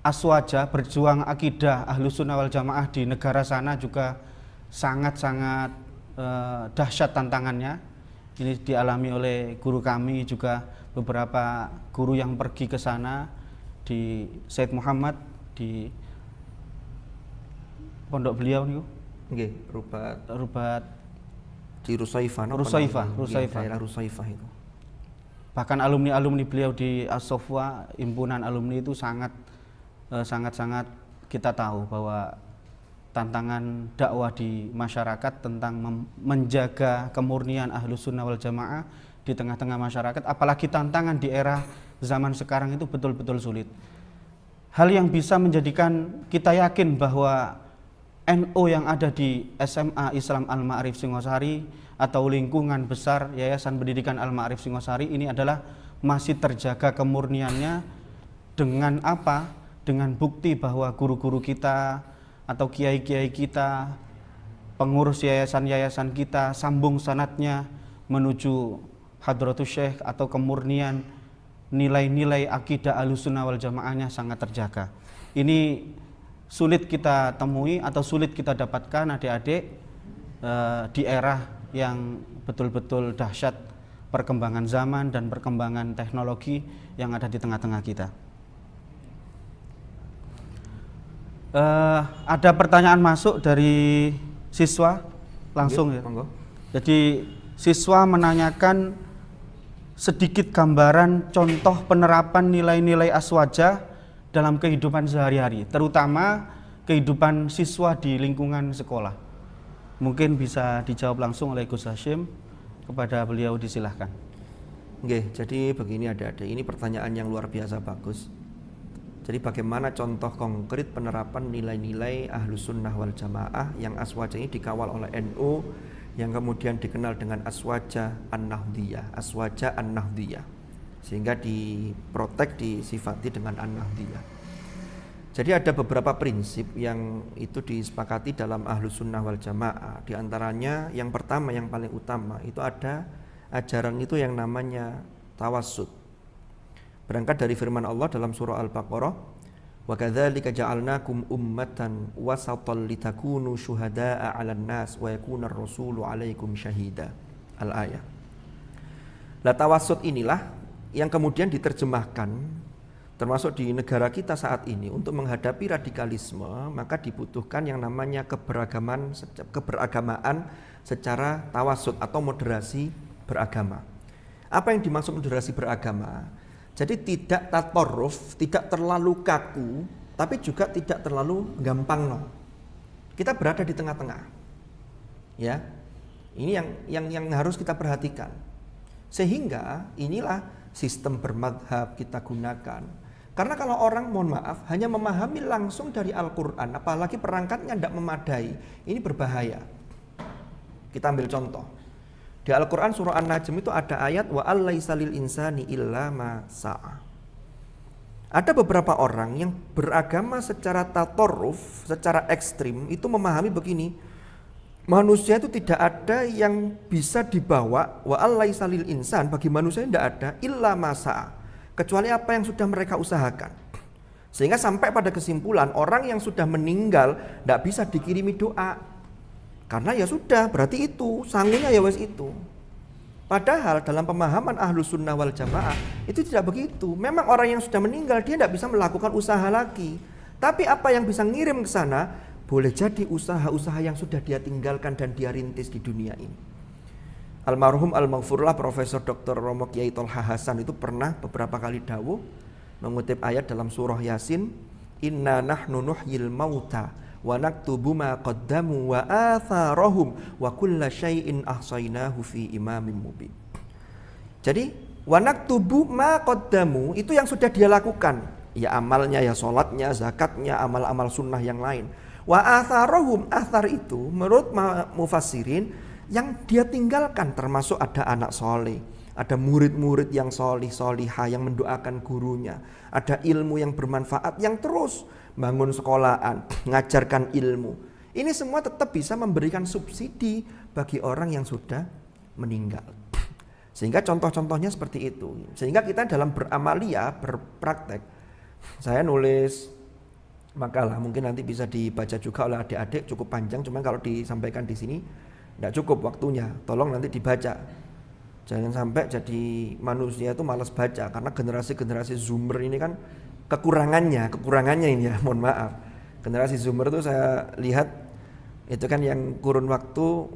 aswaja, berjuang akidah Ahlus Sunnah wal Jamaah di negara sana juga sangat-sangat dahsyat tantangannya. Ini dialami oleh guru kami, juga beberapa guru yang pergi ke sana di Said Muhammad, di pondok beliau nih. Nggih, Rubat di Rusaifah, daerah Rusaifah itu. Bahkan alumni-alumni beliau di As-Sofwa, himpunan alumni itu sangat kita tahu bahwa tantangan dakwah di masyarakat tentang menjaga kemurnian Ahlus Sunnah wal Jamaah di tengah-tengah masyarakat, apalagi tantangan di era zaman sekarang itu betul-betul sulit. Hal yang bisa menjadikan kita yakin bahwa NU yang ada di SMA Islam Al-Ma'arif Singosari atau lingkungan besar Yayasan Pendidikan Al-Ma'arif Singosari ini adalah masih terjaga kemurniannya dengan apa? Dengan bukti bahwa guru-guru kita atau kiai-kiai kita, pengurus yayasan-yayasan kita, sambung sanadnya menuju Hadratus Syekh atau kemurnian nilai-nilai akidah Ahlussunnah wal Jamaahnya sangat terjaga. Ini sulit kita temui atau sulit kita dapatkan adik-adik di era yang betul-betul dahsyat perkembangan zaman dan perkembangan teknologi yang ada di tengah-tengah kita. Ada pertanyaan masuk dari siswa langsung ya. Jadi siswa menanyakan sedikit gambaran contoh penerapan nilai-nilai aswaja dalam kehidupan sehari-hari, terutama kehidupan siswa di lingkungan sekolah. Mungkin bisa dijawab langsung oleh Gus Hashim, kepada beliau disilahkan. Oke, jadi begini adik-adik, ini pertanyaan yang luar biasa bagus. Jadi bagaimana contoh konkret penerapan nilai-nilai Ahlus Sunnah wal Jamaah yang aswaja ini dikawal oleh NU, yang kemudian dikenal dengan aswaja an-nahdiyah, aswaja an-nahdiyah, sehingga diprotek, disifati dengan an-nahdiyah. Jadi ada beberapa prinsip yang itu disepakati dalam Ahlus Sunnah wal Jamaah. Di antaranya yang pertama, yang paling utama itu ada ajaran itu yang namanya tawassut. Berangkat dari firman Allah dalam surah Al-Baqarah, wa kadzalika ja'alnakum ummatan wasatan litakunu syuhada'a 'alan nas wa yakuna ar-rasulu 'alaikum syahida. Al-ayah. Lah tawassut inilah yang kemudian diterjemahkan termasuk di negara kita saat ini untuk menghadapi radikalisme, maka dibutuhkan yang namanya keberagamaan secara tawassut atau moderasi beragama. Apa yang dimaksud moderasi beragama? Jadi tidak tatorruf, tidak terlalu kaku, tapi juga tidak terlalu gampang no. Kita berada di tengah-tengah. Ya. Ini yang harus kita perhatikan. Sehingga inilah sistem bermadhab kita gunakan. Karena kalau orang, mohon maaf, hanya memahami langsung dari Al-Quran, apalagi perangkatnya tidak memadai, ini berbahaya. Kita ambil contoh. Di Al-Quran surah An-Najm itu ada ayat wa allaisa lil insani illa ma sa'a. Ada beberapa orang yang beragama secara tatorruf, secara ekstrim, itu memahami begini. Manusia itu tidak ada yang bisa dibawa wa allaisa lil insan, bagi manusia tidak ada illa ma sa'a, kecuali apa yang sudah mereka usahakan. Sehingga sampai pada kesimpulan orang yang sudah meninggal tidak bisa dikirimi doa. Karena ya sudah, berarti itu, sangunya ya wes itu. Padahal dalam pemahaman Ahlus Sunnah wal Jamaah itu tidak begitu. Memang orang yang sudah meninggal dia tidak bisa melakukan usaha lagi. Tapi apa yang bisa ngirim ke sana boleh jadi usaha-usaha yang sudah dia tinggalkan dan dia rintis di dunia ini. Almarhum Al-Maghfurlah Profesor Dr. Romo Kiai Tolha Hasan itu pernah beberapa kali dawuh mengutip ayat dalam surah Yasin, inna nahnu nuhyil mauta wa naktubu ma qaddamu wa atharahum wa kulla syai'in ahsaynahu fi imamin mubin. Jadi wa naktubu ma qaddamu itu yang sudah dia lakukan, ya amalnya, ya salatnya, zakatnya, amal-amal sunnah yang lain. Wa atharahum, athar itu menurut mufassirin yang dia tinggalkan, termasuk ada anak soleh, ada murid-murid yang solih-solihah yang mendoakan gurunya, ada ilmu yang bermanfaat yang terus bangun sekolahan, ngajarkan ilmu. Ini semua tetap bisa memberikan subsidi bagi orang yang sudah meninggal. Sehingga contoh-contohnya seperti itu. Sehingga kita dalam beramalia, berpraktek. Saya nulis makalah, mungkin nanti bisa dibaca juga oleh adik-adik, cukup panjang, cuman kalau disampaikan di sini tidak cukup waktunya. Tolong nanti dibaca. Jangan sampai jadi manusia itu malas baca, karena generasi-generasi Zoomer ini kan kekurangannya ini ya, mohon maaf. Generasi Zoomer itu saya lihat itu kan yang kurun waktu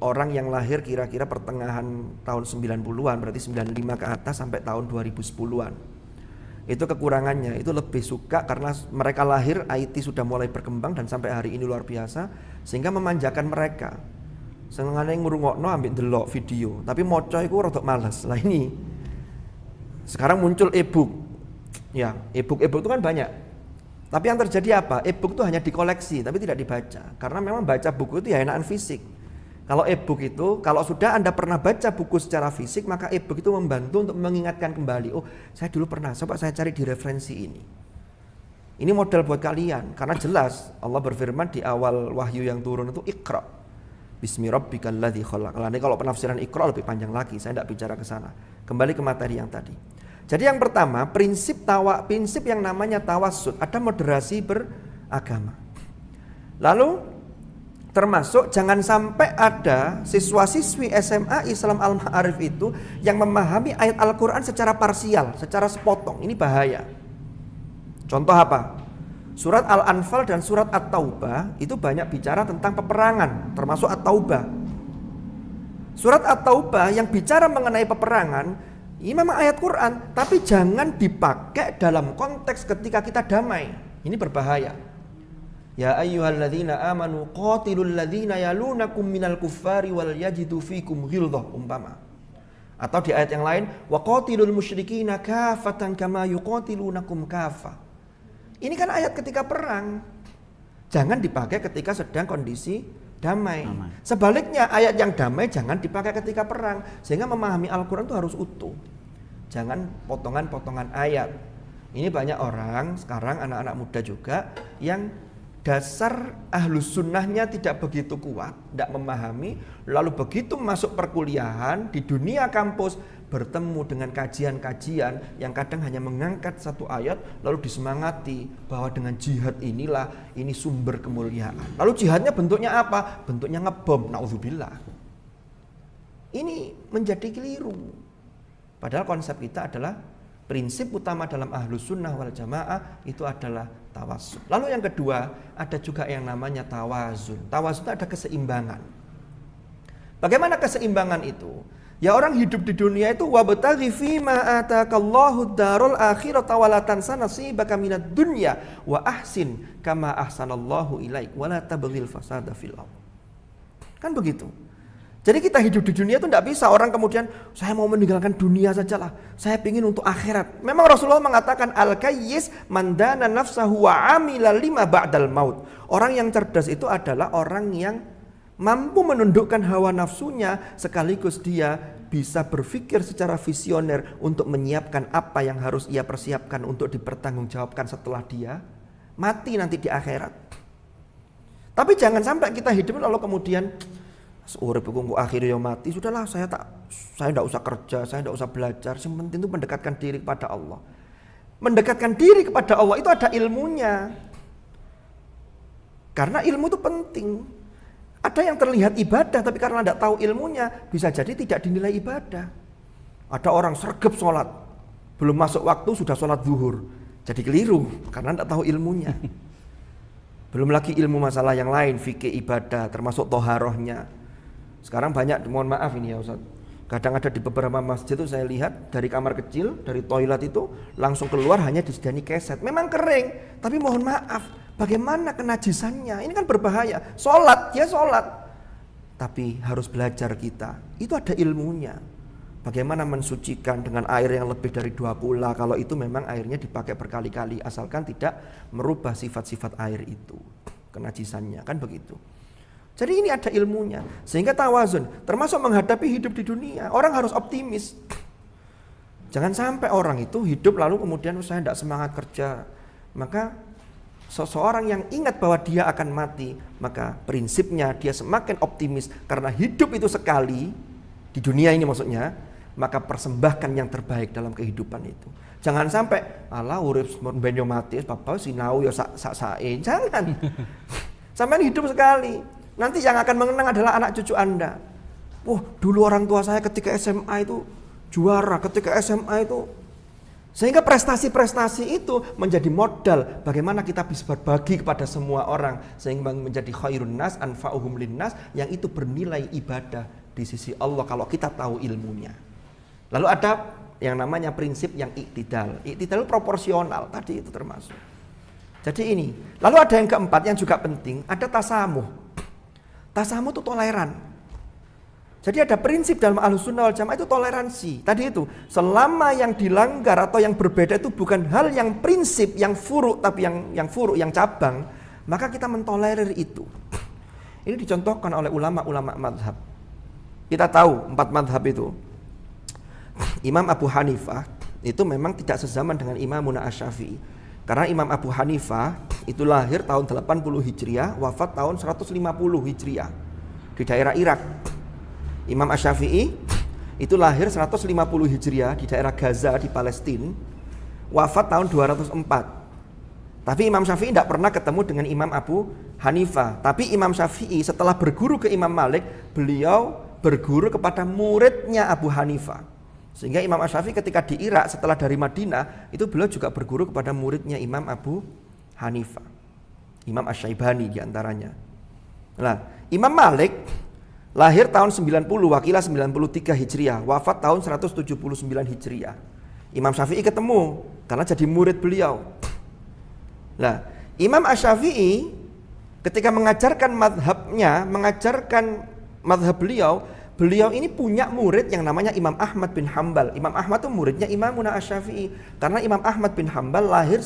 orang yang lahir kira-kira pertengahan tahun 90-an, berarti 95 ke atas sampai tahun 2010-an. Itu kekurangannya, itu lebih suka karena mereka lahir IT sudah mulai berkembang dan sampai hari ini luar biasa, sehingga memanjakan mereka. Senengane ngrungokno ambek delok video, tapi maca iku rada males. Lah ini sekarang muncul e-book. Ya, e-book itu kan banyak. Tapi yang terjadi apa? E-book itu hanya dikoleksi tapi tidak dibaca. Karena memang baca buku itu ya enakan fisik. Kalau e-book itu, kalau sudah Anda pernah baca buku secara fisik, maka e-book itu membantu untuk mengingatkan kembali. Oh, saya dulu pernah, coba saya cari di referensi ini. Ini model buat kalian, karena jelas Allah berfirman di awal wahyu yang turun itu Iqra. Bismi rabbikal ladzi khalaq. Kalau penafsiran Iqra lebih panjang lagi, saya tidak bicara ke sana. Kembali ke materi yang tadi. Jadi yang pertama, prinsip yang namanya tawassut, ada moderasi beragama. Lalu termasuk jangan sampai ada siswa-siswi SMA Islam Al-Ma'arif itu yang memahami ayat Al-Quran secara parsial, secara sepotong. Ini bahaya. Contoh apa? Surat Al-Anfal dan surat At-Taubah itu banyak bicara tentang peperangan, termasuk At-Taubah. Surat At-Taubah yang bicara mengenai peperangan, ini memang ayat Quran, tapi jangan dipakai dalam konteks ketika kita damai. Ini berbahaya. Ya ayyuhalladzina amanu qatilul ladzina yalunakum minal kuffari wal yajidu fikum ghilzah umpama. Atau di ayat yang lain, wa qatilul musyrikina kafatan kama yuqatilunakum kafa. Ini kan ayat ketika perang. Jangan dipakai ketika sedang kondisi damai. Sebaliknya ayat yang damai jangan dipakai ketika perang. Sehingga memahami Al-Quran itu harus utuh. Jangan potongan-potongan ayat. Ini banyak orang sekarang, anak-anak muda juga, yang dasar ahlus sunnahnya tidak begitu kuat, tidak memahami. Lalu begitu masuk perkuliahan di dunia kampus, bertemu dengan kajian-kajian yang kadang hanya mengangkat satu ayat lalu disemangati bahwa dengan jihad inilah ini sumber kemuliaan. Lalu jihadnya bentuknya apa? Bentuknya ngebom, naudzubillah. Ini menjadi keliru. Padahal konsep kita adalah prinsip utama dalam ahlus sunnah wal jamaah itu adalah tawassul. Lalu yang kedua ada juga yang namanya tawazun. Tawazun itu ada keseimbangan. Bagaimana keseimbangan itu? Ya orang hidup di dunia itu wabtaghi fima atakallahu darul akhirata wa la tansa nasibaka minad dunya wa ahsin kama ahsanallahu ilaik wa la tabghil fasada fil ardh. Kan begitu. Jadi kita hidup di dunia itu tidak bisa orang kemudian saya mau meninggalkan dunia sajalah, saya ingin untuk akhirat. Memang Rasulullah mengatakan al-kayyis mandana nafsahu wa amila lima ba'dal maut. Orang yang cerdas itu adalah orang yang mampu menundukkan hawa nafsunya sekaligus dia bisa berpikir secara visioner untuk menyiapkan apa yang harus ia persiapkan untuk dipertanggungjawabkan setelah dia mati nanti di akhirat. Tapi jangan sampai kita hidup lalu kemudian urip iku akhirnya mati, sudahlah saya tidak usah kerja, saya tidak usah belajar, yang penting itu mendekatkan diri kepada Allah. Mendekatkan diri kepada Allah itu ada ilmunya. Karena ilmu itu penting. Ada yang terlihat ibadah tapi karena tidak tahu ilmunya bisa jadi tidak dinilai ibadah. Ada orang sergap sholat, belum masuk waktu sudah sholat zuhur, jadi keliru karena tidak tahu ilmunya. Belum lagi ilmu masalah yang lain, fikih ibadah termasuk toharohnya. Sekarang banyak, mohon maaf ini ya Ustaz, kadang ada di beberapa masjid itu saya lihat dari kamar kecil, dari toilet itu langsung keluar hanya disediani keset. Memang kering, tapi mohon maaf, bagaimana kenajisannya? Ini kan berbahaya. Sholat, ya sholat, tapi harus belajar kita. Itu ada ilmunya. Bagaimana mensucikan dengan air yang lebih dari 2 kula, kalau itu memang airnya dipakai berkali-kali, asalkan tidak merubah sifat-sifat air itu, kenajisannya, kan begitu. Jadi ini ada ilmunya, sehingga tawazun, termasuk menghadapi hidup di dunia. Orang harus optimis. Jangan sampai orang itu hidup lalu kemudian saya tidak semangat kerja. Maka seseorang yang ingat bahwa dia akan mati, maka prinsipnya dia semakin optimis. Karena hidup itu sekali, di dunia ini maksudnya, maka persembahkan yang terbaik dalam kehidupan itu. Jangan sampai, alah urip ben yo mati, bapak sinau yo sak-sae. Jangan. Sampai hidup sekali. Nanti yang akan mengenang adalah anak cucu Anda. Wah, dulu orang tua saya ketika SMA itu juara, ketika SMA itu. Sehingga prestasi-prestasi itu menjadi modal bagaimana kita bisa berbagi kepada semua orang. Sehingga menjadi khairun nas, anfa'uhum linnas, yang itu bernilai ibadah di sisi Allah kalau kita tahu ilmunya. Lalu ada yang namanya prinsip yang iktidal. Iktidal proporsional, tadi itu termasuk. Jadi ini. Lalu ada yang keempat yang juga penting, ada tasamuh. Tasamuh itu toleran. Jadi ada prinsip dalam Ahlussunnah wal Jamaah itu toleransi. Tadi itu, selama yang dilanggar atau yang berbeda itu bukan hal yang prinsip, yang furu, tapi yang furu, yang cabang, maka kita mentolerir itu. Ini dicontohkan oleh ulama-ulama madhab. Kita tahu 4 madhab itu. Imam Abu Hanifah itu memang tidak sezaman dengan Imamuna Asy-Syafi'i. Karena Imam Abu Hanifah itu lahir tahun 80 Hijriah, wafat tahun 150 Hijriah di daerah Irak. Imam Asy-Syafi'i itu lahir 150 Hijriah di daerah Gaza di Palestina, wafat tahun 204. Tapi Imam Syafi'i tidak pernah ketemu dengan Imam Abu Hanifah. Tapi Imam Syafi'i setelah berguru ke Imam Malik, beliau berguru kepada muridnya Abu Hanifah. Sehingga Imam Asy-Syafi'i ketika di Irak setelah dari Madinah, itu beliau juga berguru kepada muridnya Imam Abu Hanifah. Imam Asy-Syaibani diantaranya. Nah, Imam Malik lahir tahun 90, wakilah 93 Hijriah, wafat tahun 179 Hijriah. Imam Syafi'i ketemu karena jadi murid beliau. Nah, Imam Asy-Syafi'i ketika mengajarkan madhabnya, mengajarkan madhab beliau ini punya murid yang namanya Imam Ahmad bin Hambal. Imam Ahmad itu muridnya Imamuna Asy-Syafi'i. Karena Imam Ahmad bin Hambal lahir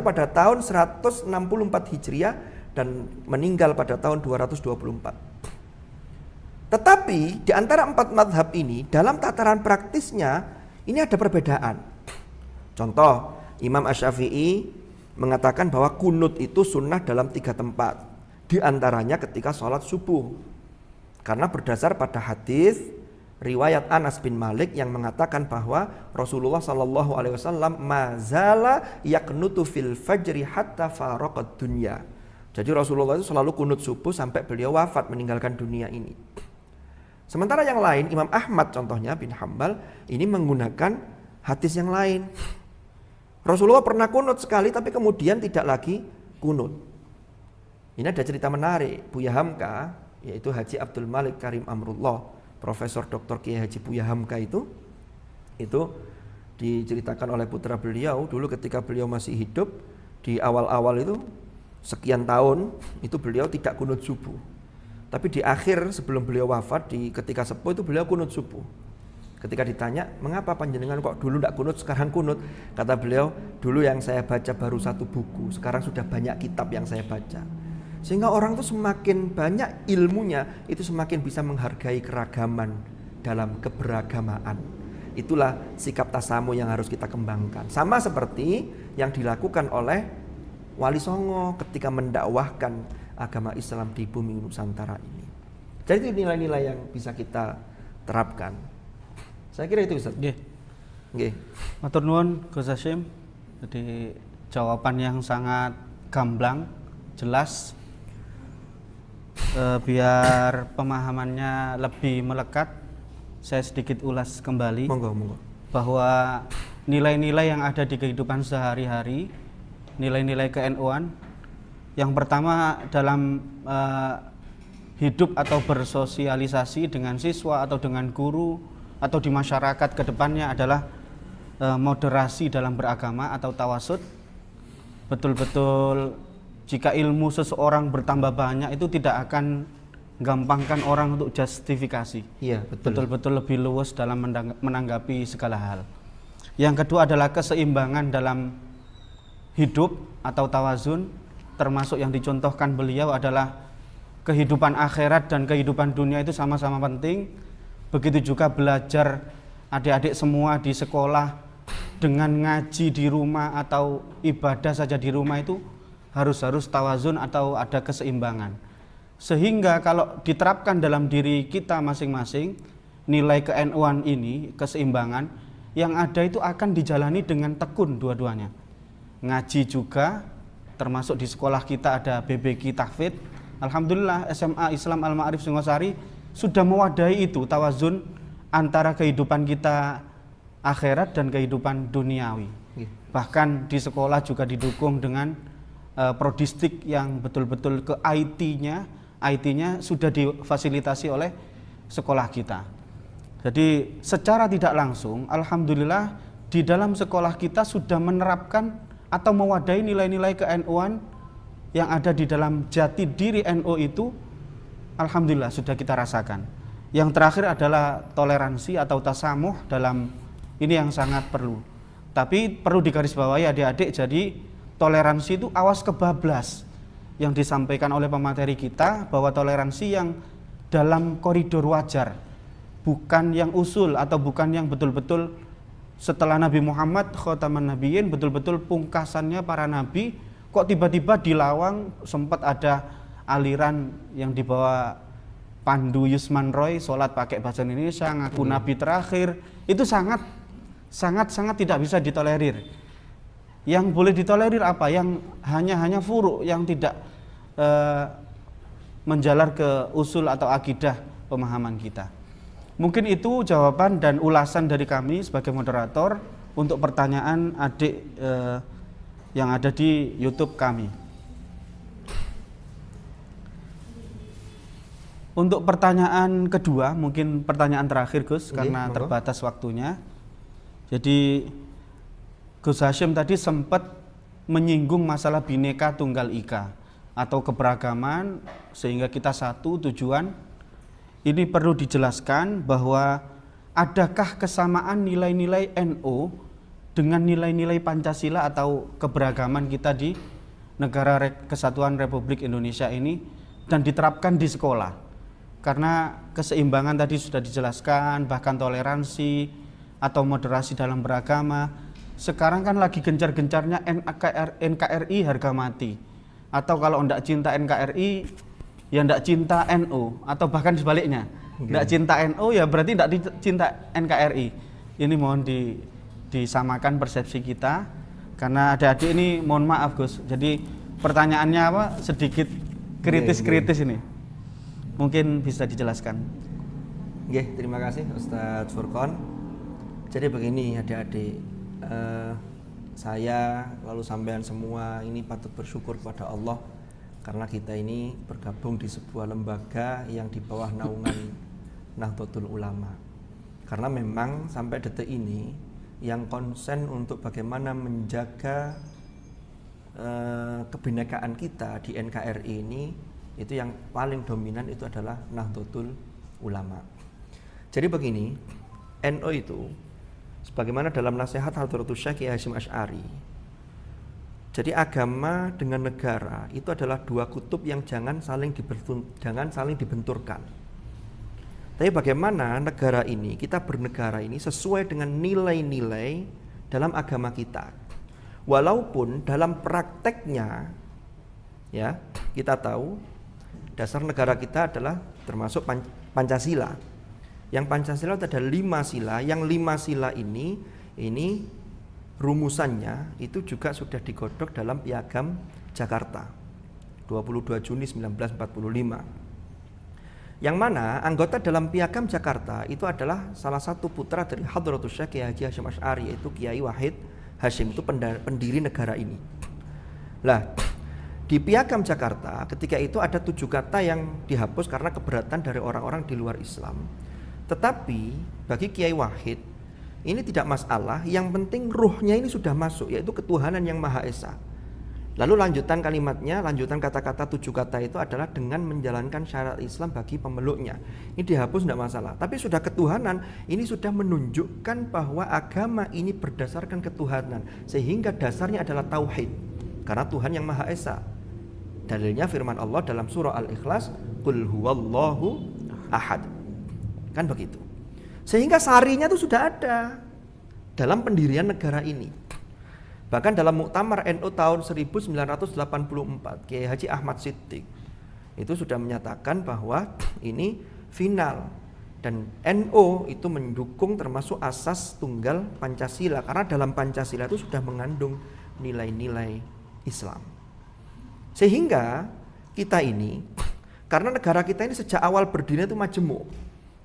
pada tahun 164 Hijriah dan meninggal pada tahun 224. Tetapi di antara 4 madhab ini, dalam tataran praktisnya ini ada perbedaan. Contoh, Imam Asy-Syafi'i mengatakan bahwa kunut itu sunnah dalam 3 tempat. Di antaranya ketika sholat subuh. Karena berdasar pada hadis riwayat Anas bin Malik yang mengatakan bahwa Rasulullah SAW mazala yaqnutu fil fajri hatta faraqad dunya. Jadi Rasulullah itu selalu kunut subuh sampai beliau wafat meninggalkan dunia ini. Sementara yang lain, Imam Ahmad contohnya bin Hambal ini menggunakan hadis yang lain. Rasulullah pernah kunut sekali tapi kemudian tidak lagi kunut. Ini ada cerita menarik, Buya Hamka, yaitu Haji Abdul Malik Karim Amrullah, Profesor Dr. Kiai Haji Buya Hamka itu diceritakan oleh putra beliau dulu ketika beliau masih hidup di awal-awal itu sekian tahun itu beliau tidak kunut subuh. Tapi di akhir sebelum beliau wafat ketika sepuh itu beliau kunut subuh. Ketika ditanya, mengapa panjenengan kok dulu tidak kunut, sekarang kunut? Kata beliau, dulu yang saya baca baru 1 buku, sekarang sudah banyak kitab yang saya baca. Sehingga orang itu semakin banyak ilmunya, itu semakin bisa menghargai keragaman dalam keberagamaan. Itulah sikap tasamu yang harus kita kembangkan. Sama seperti yang dilakukan oleh Wali Songo ketika mendakwahkan agama Islam di bumi Nusantara ini. Jadi itu nilai-nilai yang bisa kita terapkan. Saya kira itu Ustaz. Nggih. Matur nuwun Gus Hasyim. Jadi jawaban yang sangat gamblang, jelas. Biar pemahamannya lebih melekat, saya sedikit ulas kembali. Monggo. Bahwa nilai-nilai yang ada di kehidupan sehari-hari, nilai-nilai ke-NU-an, yang pertama dalam hidup atau bersosialisasi dengan siswa atau dengan guru atau di masyarakat ke depannya adalah moderasi dalam beragama atau tawasud. Betul-betul jika ilmu seseorang bertambah banyak itu tidak akan gampangkan orang untuk justifikasi. Iya, betul-betul lebih luwes dalam menanggapi segala hal. Yang kedua adalah keseimbangan dalam hidup atau tawazun, termasuk yang dicontohkan beliau adalah kehidupan akhirat dan kehidupan dunia itu sama-sama penting. Begitu juga belajar adik-adik semua di sekolah dengan ngaji di rumah atau ibadah saja di rumah itu harus tawazun atau ada keseimbangan. Sehingga kalau diterapkan dalam diri kita masing-masing nilai ke-NU-an ini, keseimbangan yang ada itu akan dijalani dengan tekun dua-duanya. Ngaji juga, termasuk di sekolah kita ada BBQ Tahfidz. Alhamdulillah SMA Islam Al-Ma'arif Singosari sudah mewadahi itu tawazun antara kehidupan kita akhirat dan kehidupan duniawi. Bahkan di sekolah juga didukung dengan prodistik yang betul-betul ke IT-nya sudah difasilitasi oleh sekolah kita. Jadi secara tidak langsung alhamdulillah di dalam sekolah kita sudah menerapkan atau mewadahi nilai-nilai ke-NU-an yang ada di dalam jati diri NU itu. Alhamdulillah sudah kita rasakan. Yang terakhir adalah toleransi atau tasamuh dalam ini yang sangat perlu. Tapi perlu digarisbawahi adik-adik, jadi toleransi itu awas kebablas yang disampaikan oleh pemateri kita, bahwa toleransi yang dalam koridor wajar, bukan yang usul atau bukan yang betul-betul setelah Nabi Muhammad khataman nabiyyin, betul-betul pungkasannya para nabi, kok tiba-tiba dilawang. Sempat ada aliran yang dibawa Pandu Yusman Roy, sholat pakai bahasa Indonesia, ngaku nabi terakhir. Itu sangat tidak bisa ditolerir. Yang boleh ditolerir apa? Yang hanya furuk, yang tidak menjalar ke usul atau akidah pemahaman kita. Mungkin itu jawaban dan ulasan dari kami sebagai moderator untuk pertanyaan adik yang ada di YouTube kami. Untuk pertanyaan kedua, mungkin pertanyaan terakhir Gus, karena terbatas waktunya. Jadi Gus Hasyim tadi sempat menyinggung masalah Bhinneka Tunggal Ika atau keberagaman sehingga kita satu tujuan. Ini perlu dijelaskan bahwa adakah kesamaan nilai-nilai NU dengan nilai-nilai Pancasila atau keberagaman kita di Negara Kesatuan Republik Indonesia ini dan diterapkan di sekolah. Karena keseimbangan tadi sudah dijelaskan, bahkan toleransi atau moderasi dalam beragama. Sekarang kan lagi gencar-gencarnya NKRI harga mati. Atau kalau tidak cinta NKRI, ya tidak cinta NU. Atau bahkan sebaliknya, tidak cinta NU ya berarti tidak cinta NKRI. Ini mohon disamakan persepsi kita. Karena adik-adik ini mohon maaf Gus. Jadi pertanyaannya apa? Sedikit kritis-kritis ini. Mungkin bisa dijelaskan. Oke, terima kasih Ustadz Furqon. Jadi begini adik-adik, saya lalu sampean semua ini patut bersyukur kepada Allah karena kita ini bergabung di sebuah lembaga yang di bawah naungan Nahdlatul Ulama. Karena memang sampai detik ini yang konsen untuk bagaimana menjaga kebinekaan kita di NKRI ini, itu yang paling dominan itu adalah Nahdlatul Ulama. Jadi begini, NU itu sebagaimana dalam nasihat Hadratus Syekh Kiai Hasyim Asy'ari, jadi agama dengan negara itu adalah dua kutub yang jangan saling dibenturkan. Tapi bagaimana negara ini, kita bernegara ini sesuai dengan nilai-nilai dalam agama kita. Walaupun dalam prakteknya, ya kita tahu dasar negara kita adalah termasuk Pancasila. Yang Pancasila itu ada 5 sila. Yang 5 sila ini rumusannya itu juga sudah digodok dalam Piagam Jakarta 22 Juni 1945. Yang mana anggota dalam Piagam Jakarta itu adalah salah satu putra dari Hadratus Syekh Kiai Haji Hasyim Asy'ari, yaitu Kiai Wahid Hasyim, itu pendiri negara ini. Lah, di Piagam Jakarta ketika itu ada 7 kata yang dihapus karena keberatan dari orang-orang di luar Islam. Tetapi bagi Kiai Wahid ini tidak masalah, yang penting ruhnya ini sudah masuk, yaitu ketuhanan yang Maha Esa. Lalu lanjutan kalimatnya, lanjutan kata-kata 7 kata itu adalah dengan menjalankan syariat Islam bagi pemeluknya. Ini dihapus tidak masalah, tapi sudah ketuhanan, ini sudah menunjukkan bahwa agama ini berdasarkan ketuhanan, sehingga dasarnya adalah tauhid, karena Tuhan yang Maha Esa. Dalilnya firman Allah dalam surah Al-Ikhlas, Qul huwallahu ahad. Kan begitu. Sehingga sarinya itu sudah ada dalam pendirian negara ini. Bahkan dalam Muktamar NU tahun 1984, Kiai Haji Ahmad Siddiq itu sudah menyatakan bahwa ini final, dan NU itu mendukung termasuk asas tunggal Pancasila, karena dalam Pancasila itu sudah mengandung nilai-nilai Islam. Sehingga kita ini, karena negara kita ini sejak awal berdiri itu majemuk.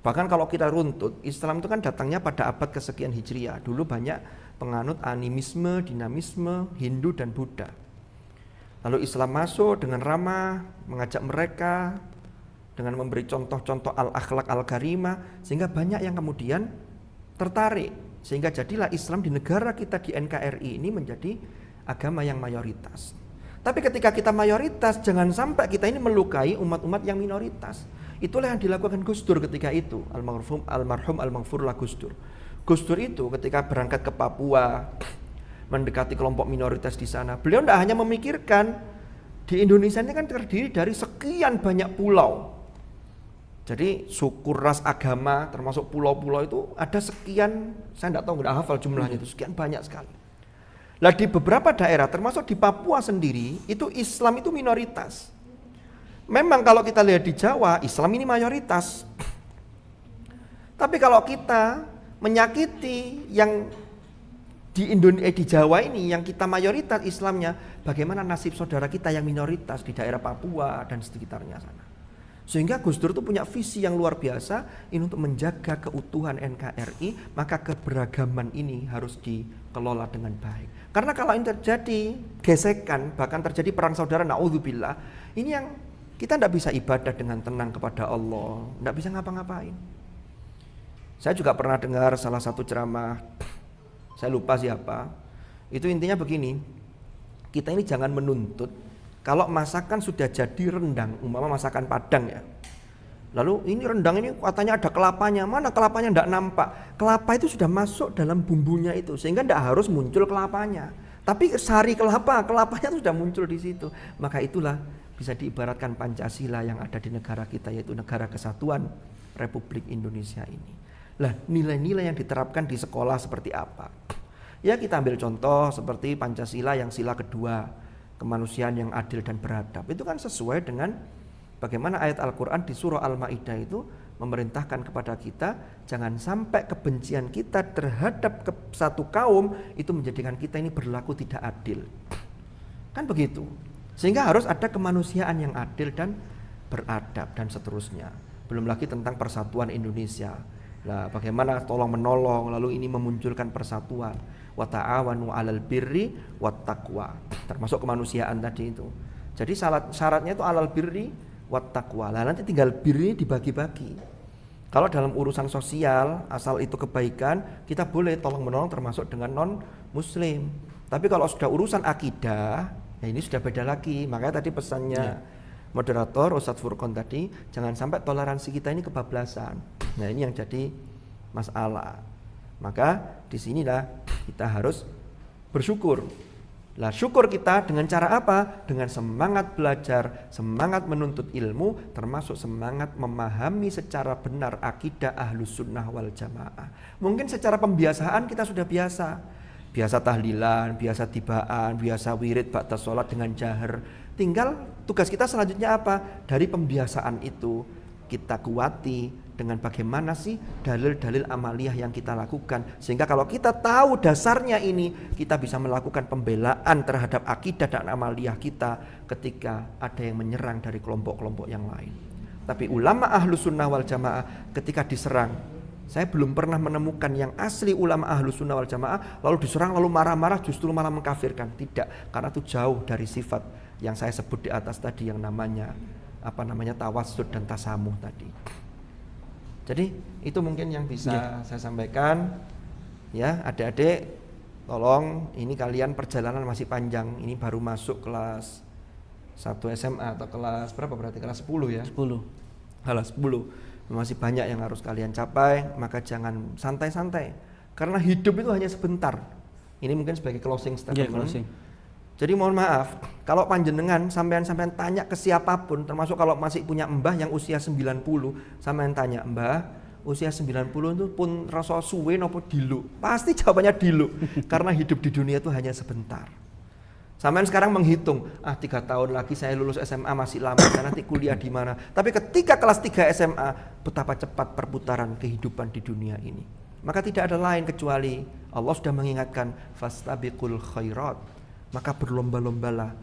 Bahkan kalau kita runtut, Islam itu kan datangnya pada abad kesekian Hijriah. Dulu banyak penganut animisme, dinamisme, Hindu dan Buddha. Lalu Islam masuk dengan ramah, mengajak mereka dengan memberi contoh-contoh al-akhlak al-karimah, sehingga banyak yang kemudian tertarik. Sehingga jadilah Islam di negara kita di NKRI ini menjadi agama yang mayoritas. Tapi ketika kita mayoritas, jangan sampai kita ini melukai umat-umat yang minoritas. Itulah yang dilakukan Gus Dur ketika itu, almarhum al-maghfurlah Gus Dur. Gus Dur itu ketika berangkat ke Papua, mendekati kelompok minoritas di sana, beliau tidak hanya memikirkan di Indonesia ini kan terdiri dari sekian banyak pulau. Jadi suku, ras, agama, termasuk pulau-pulau itu ada sekian, saya tidak tahu, tidak hafal jumlahnya itu, sekian banyak sekali. Lah di beberapa daerah, termasuk di Papua sendiri, itu Islam itu minoritas. Memang kalau kita lihat di Jawa, Islam ini mayoritas. Tapi kalau kita menyakiti yang di Jawa ini, yang kita mayoritas Islamnya, bagaimana nasib saudara kita yang minoritas di daerah Papua dan sekitarnya sana. Sehingga Gus Dur itu punya visi yang luar biasa ini untuk menjaga keutuhan NKRI, maka keberagaman ini harus dikelola dengan baik. Karena kalau ini terjadi gesekan, bahkan terjadi perang saudara, naudzubillah, ini yang kita tidak bisa ibadah dengan tenang kepada Allah, tidak bisa ngapa-ngapain. Saya juga pernah dengar salah satu ceramah, saya lupa siapa, itu intinya begini, kita ini jangan menuntut kalau masakan sudah jadi rendang, umpama masakan Padang ya. Lalu ini rendang ini katanya ada kelapanya, mana kelapanya tidak nampak. Kelapa itu sudah masuk dalam bumbunya itu, sehingga tidak harus muncul kelapanya. Tapi sari kelapanya itu sudah muncul di situ. Maka itulah bisa diibaratkan Pancasila yang ada di negara kita, yaitu Negara Kesatuan Republik Indonesia ini. Lah, nilai-nilai yang diterapkan di sekolah seperti apa? Ya kita ambil contoh seperti Pancasila yang sila kedua, kemanusiaan yang adil dan beradab. Itu kan sesuai dengan bagaimana ayat Al-Quran di surah Al-Ma'idah itu memerintahkan kepada kita, jangan sampai kebencian kita terhadap satu kaum itu menjadikan kita ini berlaku tidak adil. Kan begitu. Sehingga harus ada kemanusiaan yang adil dan beradab dan seterusnya. Belum lagi tentang persatuan Indonesia. Nah, bagaimana tolong menolong, lalu ini memunculkan persatuan. Wa ta'awanu 'alal birri wat taqwa. Termasuk kemanusiaan tadi itu. Jadi syaratnya itu 'alal birri wat taqwa. Lah nanti tinggal birri dibagi-bagi. Kalau dalam urusan sosial, asal itu kebaikan, kita boleh tolong-menolong termasuk dengan non-muslim. Tapi kalau sudah urusan akidah, ya ini sudah beda lagi. Makanya tadi pesannya moderator Ustadz Furqon tadi, jangan sampai toleransi kita ini kebablasan. Nah ini yang jadi masalah. Maka disinilah kita harus bersyukur. Lah syukur kita dengan cara apa? Dengan semangat belajar, semangat menuntut ilmu, termasuk semangat memahami secara benar akidah Ahlus Sunnah wal Jamaah. Mungkin secara pembiasaan kita sudah biasa tahlilan, biasa tibaan, biasa wirid ba'da sholat dengan jahar. Tinggal tugas kita selanjutnya apa? Dari pembiasaan itu kita kuati dengan bagaimana sih dalil-dalil amaliyah yang kita lakukan, sehingga kalau kita tahu dasarnya ini, kita bisa melakukan pembelaan terhadap akidah dan amaliyah kita ketika ada yang menyerang dari kelompok-kelompok yang lain. Tapi ulama Ahlus Sunnah wal Jamaah ketika diserang, saya belum pernah menemukan yang asli ulama Ahlus Sunnah wal Jamaah lalu diserang lalu marah-marah justru malah mengkafirkan. Tidak, karena itu jauh dari sifat yang saya sebut di atas tadi, yang namanya tawassud dan tasamuh tadi. Jadi itu mungkin yang bisa saya sampaikan. Ya, adik-adik, tolong, ini kalian perjalanan masih panjang. Ini baru masuk kelas 1 SMA atau kelas berapa berarti? Kelas 10 ya? 10. Kelas 10. Masih banyak yang harus kalian capai, maka jangan santai-santai. Karena hidup itu hanya sebentar. Ini mungkin sebagai closing statement. Jadi mohon maaf, kalau panjenengan sampean tanya ke siapapun, termasuk kalau masih punya mbah yang usia 90, sampean tanya, "Mbah, usia 90 itu pun rasa suwe nopo dilu?" Pasti jawabannya dilu. Karena hidup di dunia itu hanya sebentar. Sampean sekarang menghitung, 3 tahun lagi saya lulus SMA masih lama, saya nanti kuliah di mana. Tapi ketika kelas 3 SMA, betapa cepat perputaran kehidupan di dunia ini. Maka tidak ada lain kecuali Allah sudah mengingatkan, fastabiqul khairat. Maka berlomba-lombalah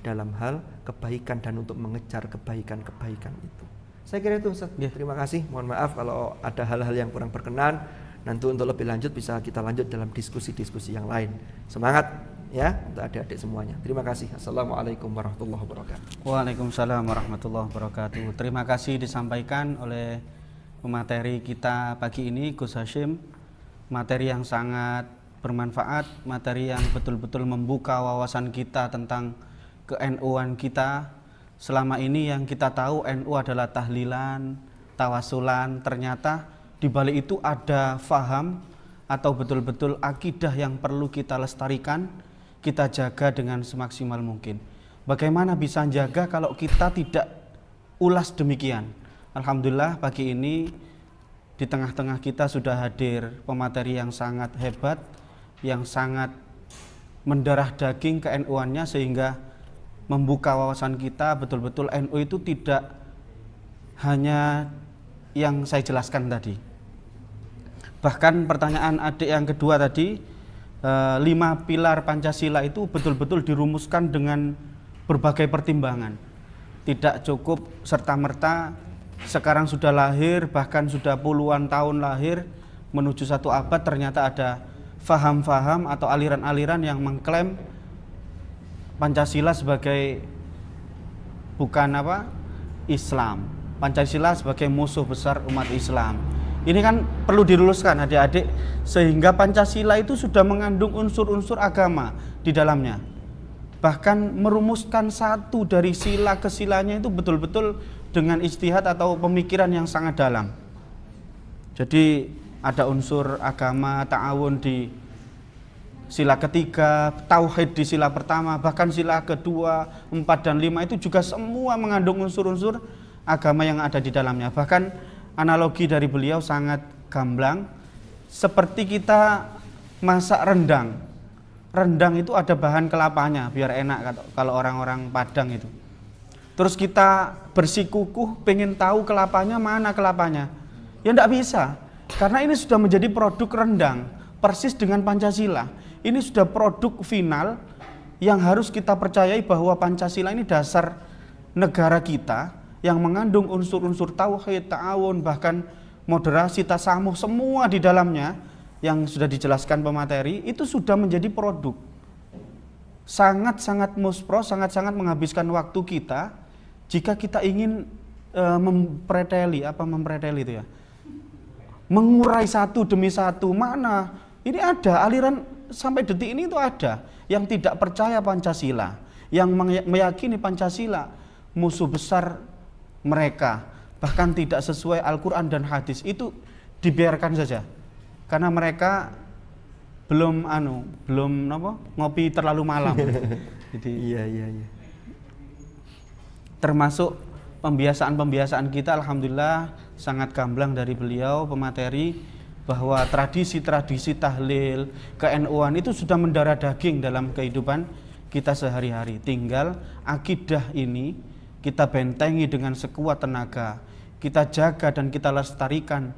dalam hal kebaikan dan untuk mengejar kebaikan-kebaikan itu. Saya kira itu Ustaz. Terima kasih. Mohon maaf kalau ada hal-hal yang kurang berkenan. Nanti untuk lebih lanjut bisa kita lanjut dalam diskusi-diskusi yang lain. Semangat ya untuk adik-adik semuanya. Terima kasih. Assalamualaikum warahmatullahi wabarakatuh. Waalaikumsalam warahmatullahi wabarakatuh. Terima kasih disampaikan oleh pemateri kita pagi ini, Gus Hashim. Materi yang sangat bermanfaat, materi yang betul-betul membuka wawasan kita tentang ke-NU-an kita. Selama ini yang kita tahu NU adalah tahlilan, tawasulan, ternyata di balik itu ada faham atau betul-betul akidah yang perlu kita lestarikan, kita jaga dengan semaksimal mungkin. Bagaimana bisa jaga kalau kita tidak ulas demikian? Alhamdulillah pagi ini di tengah-tengah kita sudah hadir pemateri yang sangat hebat, yang sangat mendarah daging ke NU-annya, sehingga membuka wawasan kita betul-betul NU itu tidak hanya yang saya jelaskan tadi. Bahkan pertanyaan adik yang kedua tadi, 5 pilar Pancasila itu betul-betul dirumuskan dengan berbagai pertimbangan. Tidak cukup serta-merta sekarang sudah lahir, bahkan sudah puluhan tahun lahir menuju 1 abad, ternyata ada faham-faham atau aliran-aliran yang mengklaim Pancasila sebagai bukan Islam, Pancasila sebagai musuh besar umat Islam. Ini kan perlu diluluskan adik-adik, sehingga Pancasila itu sudah mengandung unsur-unsur agama di dalamnya. Bahkan merumuskan satu dari sila ke silanya itu betul-betul dengan ijtihad atau pemikiran yang sangat dalam. Jadi ada unsur agama, ta'awun di sila ketiga, tauhid di sila pertama, bahkan sila kedua, 4 dan 5 itu juga semua mengandung unsur-unsur agama yang ada di dalamnya. Bahkan analogi dari beliau sangat gamblang, seperti kita masak rendang. Rendang itu ada bahan kelapanya biar enak kalau orang-orang Padang itu. Terus kita bersikukuh pengen tahu kelapanya, mana kelapanya. Ya enggak bisa. Karena ini sudah menjadi produk rendang, persis dengan Pancasila. Ini sudah produk final yang harus kita percayai bahwa Pancasila ini dasar negara kita yang mengandung unsur-unsur tauhid, ta'awun, bahkan moderasi, tasamuh, semua di dalamnya yang sudah dijelaskan pemateri, itu sudah menjadi produk. Sangat-sangat muspro, sangat-sangat menghabiskan waktu kita jika kita ingin mempreteli itu ya. mengurai satu demi satu. Mana? Ini ada aliran sampai detik ini itu ada yang tidak percaya Pancasila, yang meyakini Pancasila musuh besar mereka, bahkan tidak sesuai Al-Quran dan hadis, itu dibiarkan saja karena mereka belum ngopi terlalu malam. Jadi Iya. termasuk pembiasaan kita, alhamdulillah sangat gamblang dari beliau pemateri, bahwa tradisi-tradisi tahlil ke-NU-an itu sudah mendarah daging dalam kehidupan kita sehari-hari. Tinggal akidah ini kita bentengi dengan sekuat tenaga, kita jaga dan kita lestarikan,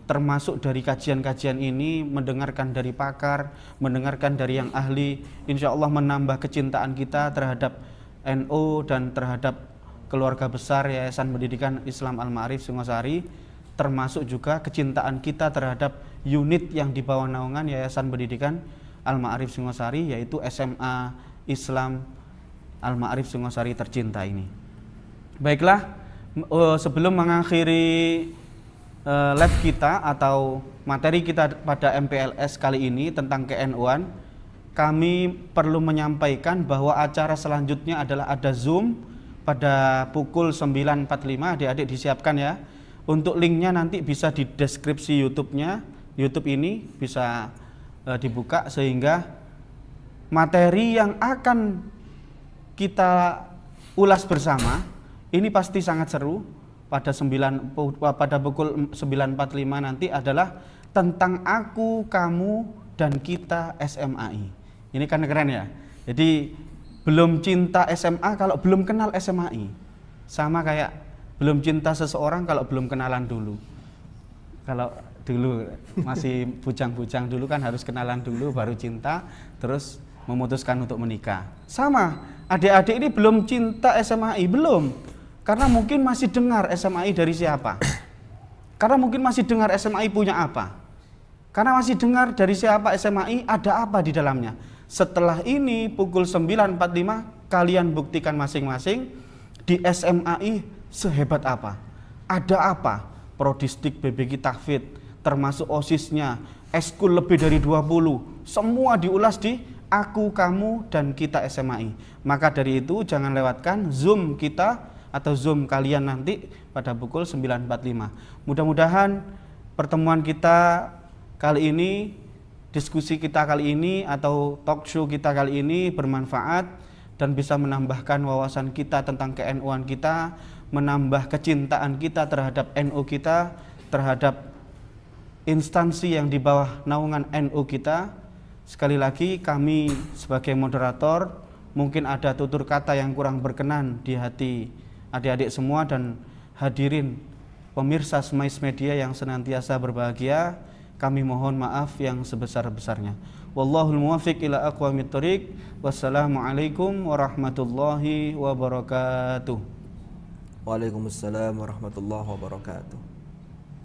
termasuk dari kajian-kajian ini, mendengarkan dari pakar, mendengarkan dari yang ahli, insya Allah menambah kecintaan kita terhadap NU dan terhadap keluarga besar Yayasan Pendidikan Islam Al-Ma'arif Singosari, termasuk juga kecintaan kita terhadap unit yang di bawah naungan Yayasan Pendidikan Al-Ma'arif Singosari, yaitu SMA Islam Al-Ma'arif Singosari tercinta ini. Baiklah, sebelum mengakhiri lab kita atau materi kita pada MPLS kali ini tentang ke-NU-an, kami perlu menyampaikan bahwa acara selanjutnya adalah ada Zoom pada pukul 9.45. Adik-adik disiapkan ya. Untuk linknya nanti bisa di deskripsi YouTube-nya. YouTube ini bisa dibuka, sehingga materi yang akan kita ulas bersama ini pasti sangat seru. Pada pukul 9.45 nanti adalah tentang aku, kamu, dan kita SMAI. Ini kan keren ya. Jadi belum cinta SMA kalau belum kenal SMAI. Sama kayak belum cinta seseorang kalau belum kenalan dulu. Kalau dulu masih bujang-bujang dulu kan harus kenalan dulu baru cinta, terus memutuskan untuk menikah. Sama, adik-adik ini belum cinta SMAI, belum. Karena mungkin masih dengar SMAI dari siapa. Karena mungkin masih dengar SMAI punya apa. Karena masih dengar dari siapa SMAI, ada apa di dalamnya. Setelah ini pukul 9.45 kalian buktikan masing-masing di SMAI sehebat apa. Ada apa? Prodistik, BBG Tahfidz, termasuk OSIS-nya, eskul lebih dari 20. Semua diulas di aku, kamu, dan kita SMAI. Maka dari itu jangan lewatkan Zoom kita atau Zoom kalian nanti pada pukul 9.45. Mudah-mudahan pertemuan kita kali ini, diskusi kita kali ini, atau talk show kita kali ini bermanfaat dan bisa menambahkan wawasan kita tentang ke-NU-an kita, menambah kecintaan kita terhadap NU kita, terhadap instansi yang di bawah naungan NU kita. Sekali lagi kami sebagai moderator mungkin ada tutur kata yang kurang berkenan di hati adik-adik semua dan hadirin pemirsa Smais Media yang senantiasa berbahagia. Kami mohon maaf yang sebesar-besarnya. Wallahul muwaffiq ila aqwamit thoriq. Wassalamualaikum warahmatullahi wabarakatuh. Waalaikumsalam warahmatullahi wabarakatuh.